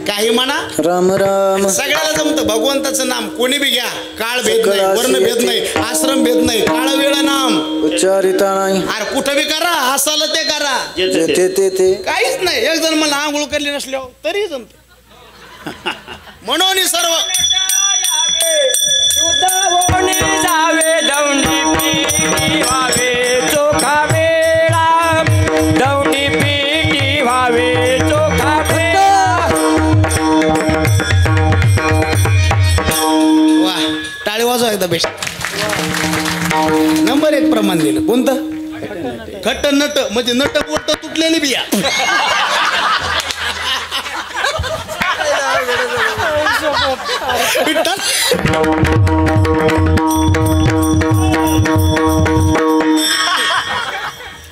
Speaker 1: काही म्हणा,
Speaker 2: राम राम.
Speaker 1: सगळ्याला जमतं. भगवंताचं नाम कोणी बी घ्या, काळ भेद नाही, वर्ण भेद नाही, आश्रम भेद नाही, काळ वेळ नाम
Speaker 2: उच्चारिता नाही.
Speaker 1: अरे कुठं बी करा, असाल ते करा,
Speaker 2: ते
Speaker 1: काहीच नाही. एक जण मला आंघोळ करली नसल्यावर तरी जमत. म्हणून सर्व
Speaker 5: जावे दौंडी पीटी व्हावे चोखा वेळा. दौंडी पीटी व्हावे चोखा वेळा.
Speaker 1: वा, टाळी वाजवा एकदा बेस्ट. नंबर 1 प्रमाण दिलं. कोणतं? खट्ट नट, म्हणजे नट बोट तुटलेली बिया. विठ्ठल.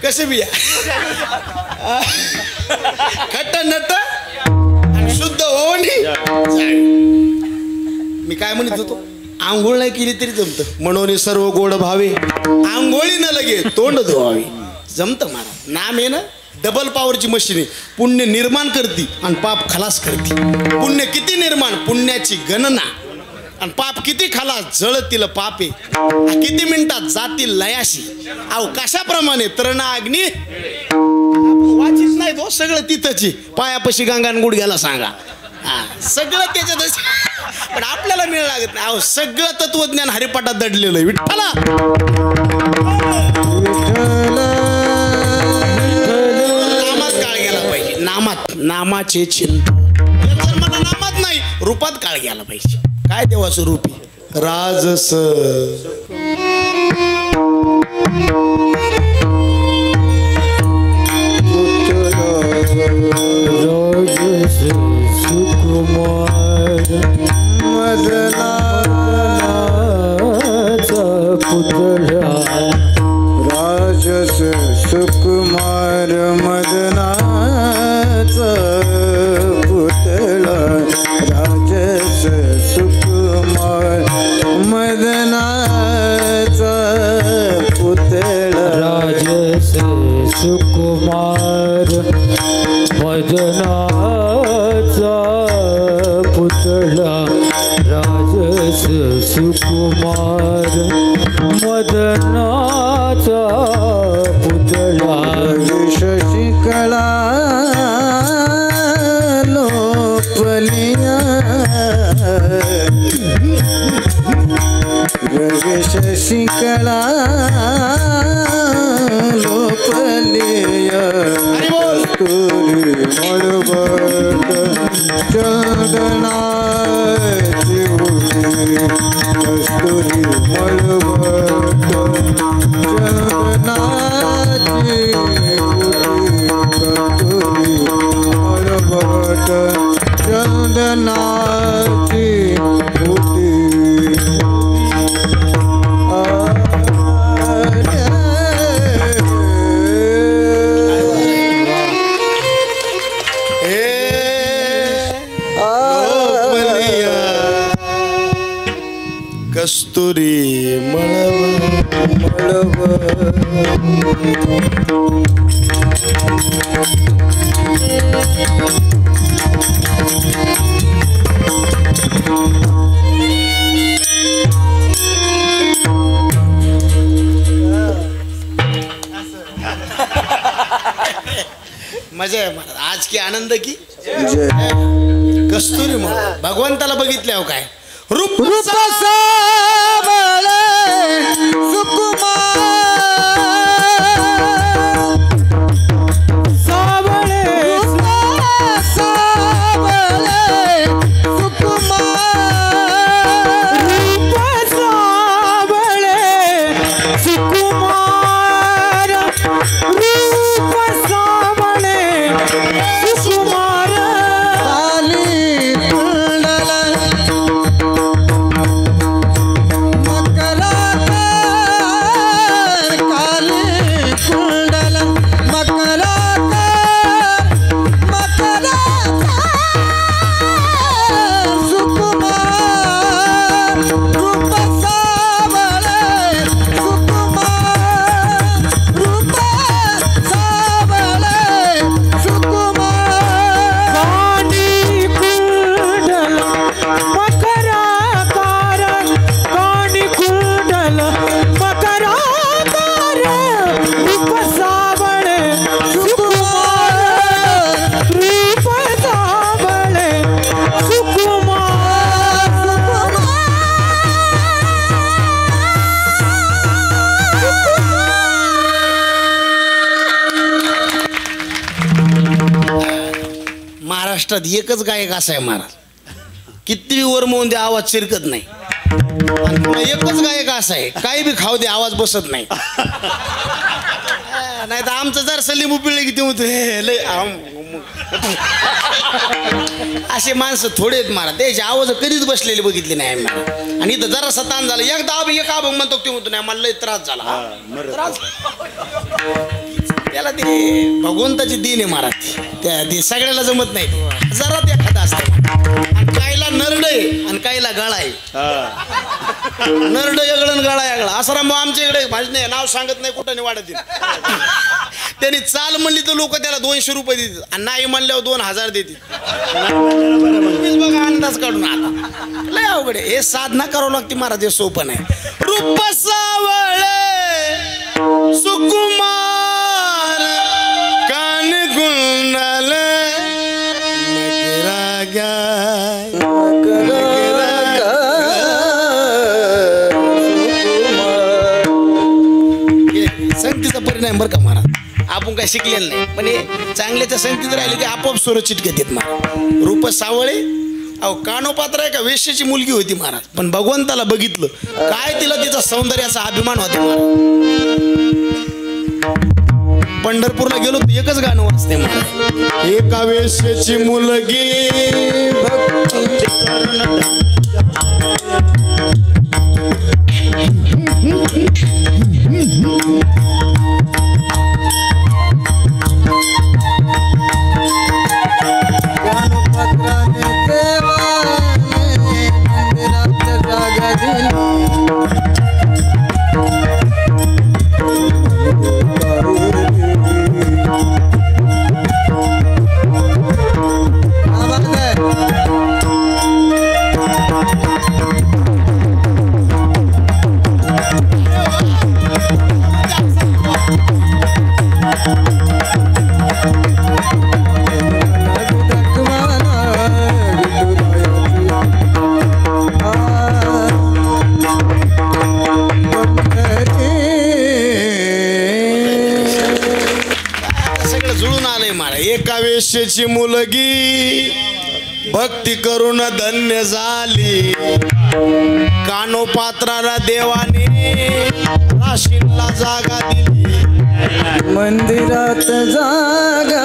Speaker 1: कसे बिया? खट्ट नट आणि शुद्ध होऊन मी काय म्हणत होतो, आंघोळ नाही केली तरी जमतं. म्हणून सर्व गोड भावे आंघोळी न लगे तोंड धुवावे. जमतं महाराज. नाम आहे ना डबल पॉवरची मशीन आहे. पुण्य निर्माण करते आणि पाप खलास करते. पुण्य किती निर्माण, पुण्याची गणना, आणि पाप किती खलास, जळतील पापे किती मिनिटात जातील लयाशी. अहो कशाप्रमाणे तरणा अग्नी वाचित नाही तो, सगळं तिथंची पायापाशी गंगान गुडघ्याला सांगा. हा सगळं त्याच्यातच. पण आपल्याला मिळ लागत नाही. अहो सगळं तत्वज्ञान हरिपाठात दडलेलं आहे. विठ्ठला नामात काळ गेला पाहिजे. नामाचे चिंतन. मला नामात नाही, रूपात काळ गेला पाहिजे. काय देवाचं रूप आहे? राजस.
Speaker 5: सुकुमार
Speaker 2: मदन
Speaker 5: पुतळा राजस सुकुमार मदनाचा पुतळा
Speaker 2: शशिकला लोपलिया शशिकला लोपलिया कस्तुरी मळवट चंदनाची उडी कस्तुरी मळवट चंदनाची उडी कस्तुरी मळवट चंदनाची उडी
Speaker 1: कस्तुरी मळव मजा आहे महाराज. आज की आनंद की कस्तुरी मळव. भगवंताला बघितल्यावर काय रूप
Speaker 2: सावळे सुकुमार
Speaker 5: सावळे
Speaker 2: सावळे सुकुमार
Speaker 5: रूप सावळे सुकुमार रूप सावळे सुकुमार
Speaker 2: काली कुंडल
Speaker 1: महाराष्ट्रात एकच गायक असा आहे महाराज. किती वर म्हणून दे आवाज शिरकत नाही. आणि पुन्हा एकच गायक असा आहे काही बी खाऊ दे आवाज बसत नाही. नाही तर आमचं जर सलीम उपिळले किती होत लय असे माणसं थोडे आहेत महाराज. त्याची आवाज कधीच बसलेली बघितली नाही आम्ही. आणि इथं जरा ताण झालं एकदा एक आभंग म्हणतो ते म्हणतो नाही मला लय त्रास झाला. त्रास त्याला ते भगवंताची दिन आहे महाराज. त्या ते सगळ्याला जमत नाही. जरा ते एखादा असतं. कायला नरड आहे आणि कायला गळा आहे. नरड वेगळं आणि गळा वेगळा. असं मग आमच्या इकडे माझं नाही नाव सांगत नाही कुठं नाही वाढत. त्यांनी चाल म्हणली तर लोक त्याला 200 रुपये देतात आणि नाही म्हणल्यावर 2000 देतात. बघा अंदाज काढून आता लय अवघड आहे. हे साधना करावं लागते महाराज. हे सोपं नाही. रूप सावळे सुकुमार कान गुंडाल संगतीचा परिणाम बरं का महाराज. आपण काय शिकलेलं नाही पण हे चांगल्याच्या संगतीत राहिले की आपोआप स्वर चिटकत येत महाराज. रूप सावळे अहो कानोपात्र आहे का वेश्याची मुलगी होती महाराज. पण भगवंताला बघितलं काय तिला तिचा सौंदर्याचा अभिमान होता महाराज. पंढरपूरला गेलो तर एकच गाणं वाजते महाराज. एका वेश्याची मुलगी वेश्येची मुलगी भक्ती करून धन्य झाली. कानोपात्राला देवाने राशीला जागा दिली.
Speaker 2: मंदिरात जागा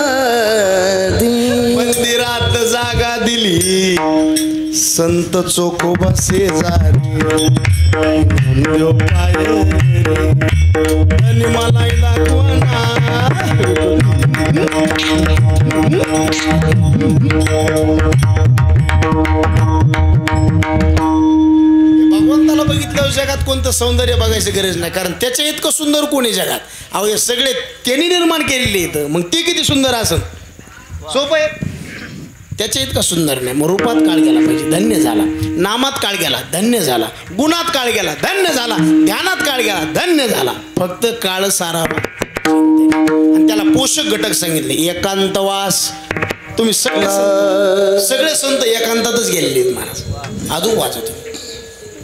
Speaker 2: दिली.
Speaker 1: मंदिरात जागा दिली. संत चोखोबा शेजारी आणि मला दाखवना. भगवंताला बघितलं जगात कोणतं सौंदर्य बघायची गरज नाही, कारण त्याच्या इतकं सुंदर कोणी जगात. अहो हे सगळे त्यांनी निर्माण केलेले इथं, मग ते किती सुंदर असेल. सोपं आहे. त्याच्या इतका सुंदर नाही. मग रूपात काळ गेला पाहिजे, धन्य झाला. नामात काळ गेला, धन्य झाला. गुणात काळ गेला, धन्य झाला. ध्यानात काळ गेला, धन्य झाला. फक्त काळ सारावा. आणि त्याला पोषक घटक सांगितले. एकांतवास. तुम्ही सगळे संत एकांतातच गेलेले आहेत महाराज. अजून वाचत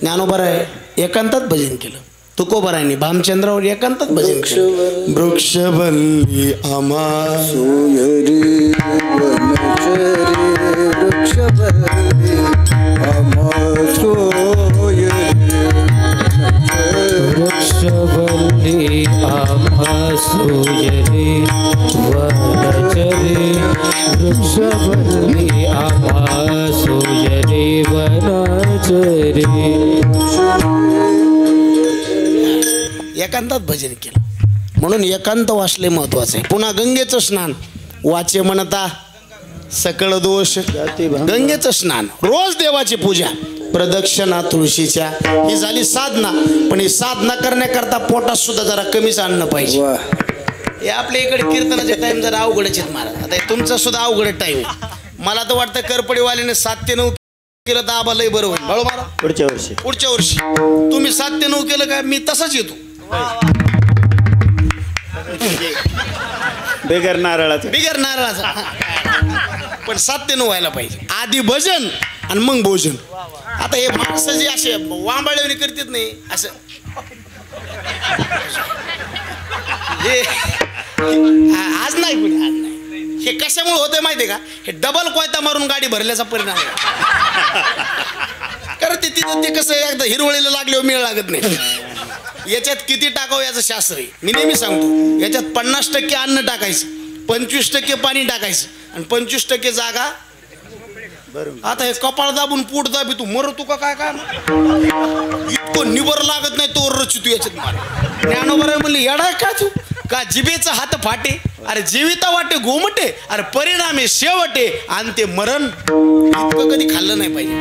Speaker 1: ज्ञानोबराय एकांतात भजन केलं. तुकोबरायांनी भामचंद्रावर एकांतात भजन केलं. वृक्षवल्ली आम्हा
Speaker 2: सोयरी वनचरी वृक्षवल्ली आम्हा सोयरी
Speaker 5: वृक्षवल्ली आम्हा सोयरी वनचरी वृक्षवल्ली आम्हा सोयरी वनचरी.
Speaker 1: एकांतात भजन केलं म्हणून एकांत वाचले महत्वाचं आहे. पुन्हा गंगेचं स्नान वाचे म्हणता सकळ दोष. गंगेचं स्नान, रोज देवाची पूजा, प्रदक्षिणा तुळशीच्या. ही झाली साधना. पण ही साधना करण्याकरता पोटात सुद्धा जरा कमीच आणणं पाहिजे. हे आपल्या इकडे कीर्तनाचे टाइम जरा अवघडच आहेत महाराज. आता तुमचा सुद्धा अवघड टाइम आहे. मला तर वाटतं करपडीवाल्याने 7 ते 9 केलं तर आम्हालाही बरं होईल. बरोबर. पुढच्या वर्षी तुम्ही 7 ते 9 केलं काय, मी तसाच येतो.
Speaker 3: बिगर नारळाचं.
Speaker 1: पण 7 ते 9 व्हायला पाहिजे. आधी भजन आणि मग भोजन. आता हे माणसं जे असे वांबाळवणी करतात नाही असं, हे आज नाही कुणी, आज नाही. हे कशामुळे होतंय माहितीये का? हे डबल कोयता मारून गाडी भरल्याचा परिणाम आहे. कारण ते तिथं ते कसं एकदा हिरवळीला लागल्यावर मेळ लागत नाही. याच्यात किती टाकावं याचं शास्त्र आहे. मी नेहमी सांगतो याच्यात 50% अन्न टाकायचं, 25% पाणी टाकायचं आणि 25% जागा. आता हे कपाळ दाबून पोट दाबी तू मर तू का काय काय इतकं निबर लागत नाही तो रची तू याच्यात मार. ज्ञानोबराय म्हणले येडा काय तू का जिभेचा हात फाटे, अरे जीविता वाटे गोमटे, अरे परिणामे शेवटे आणि ते मरण. इतकं कधी खाल्लं नाही पाहिजे.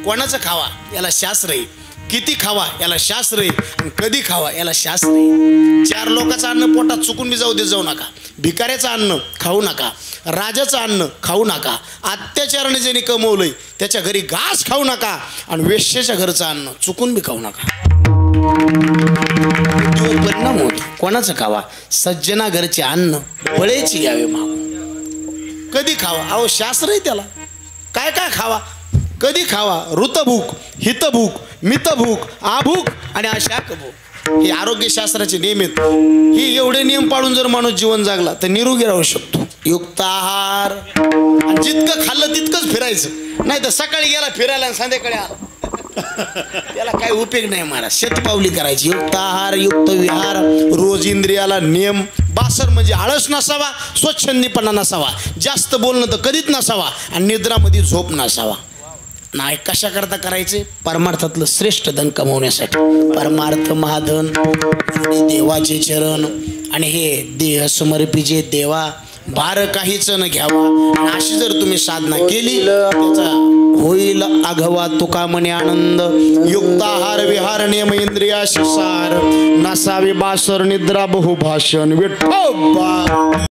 Speaker 1: कोणाचं खावा याला शास्त्र आहे, किती खावा याला शास्त्र आहे, आणि कधी खावा याला शास्त्र आहे. 4 लोकांचं अन्न पोटात चुकून बी जाऊ देत जाऊ नका. भिकाऱ्याचं अन्न खाऊ नका, राजाचं अन्न खाऊ नका, अत्याचाराने ज्यांनी कमवलंय त्याच्या घरी घास खाऊ नका, आणि वेश्येच्या घरचं अन्न चुकून बी खाऊ नका. परिणाम होतो. कोणाचं खावा? सज्जना घरचे अन्न बळेची घ्यावे मागून. कधी खावा? अहो शास्त्र आहे त्याला. काय काय खावा, कधी खावा? ऋतभूक, हितभूक, मितभूक, आभूक आणि अशाकभूक. हे आरोग्यशास्त्राचे नियम आहेत. हे एवढे नियम पाळून जर माणूस जीवन जगला तर निरोगी राहू शकतो. युक्त आहार, आणि जितकं खाल्लं तितकंच फिरायचं. नाही तर सकाळी गेला फिरायला आणि संध्याकाळी आला त्याला काही उपयोग नाही महाराज. शतपावली करायची. युक्त आहार, युक्त विहार, रोज इंद्रियाला नियम. बासर म्हणजे आळस नसावा, स्वच्छंदीपणा नसावा, जास्त बोलणं तर कधीच नसावा, आणि निद्रामध्ये झोप नसावा. नाही कशा करता करायचे? परमार्थातलं श्रेष्ठ धन कमवण्यासाठी. परमार्थ महाधन, देवाचे चरण, आणि हे देह समर्पिचे देवा, भार काहीच न घ्यावा. अशी जर तुम्ही साधना केली त्याचा होईल आघवा. तुका म्हणे आनंद. युक्त आहार विहार नियम इंद्रियाशी सार, नसावी बासर निद्रा बहुभाषण. विठोबा.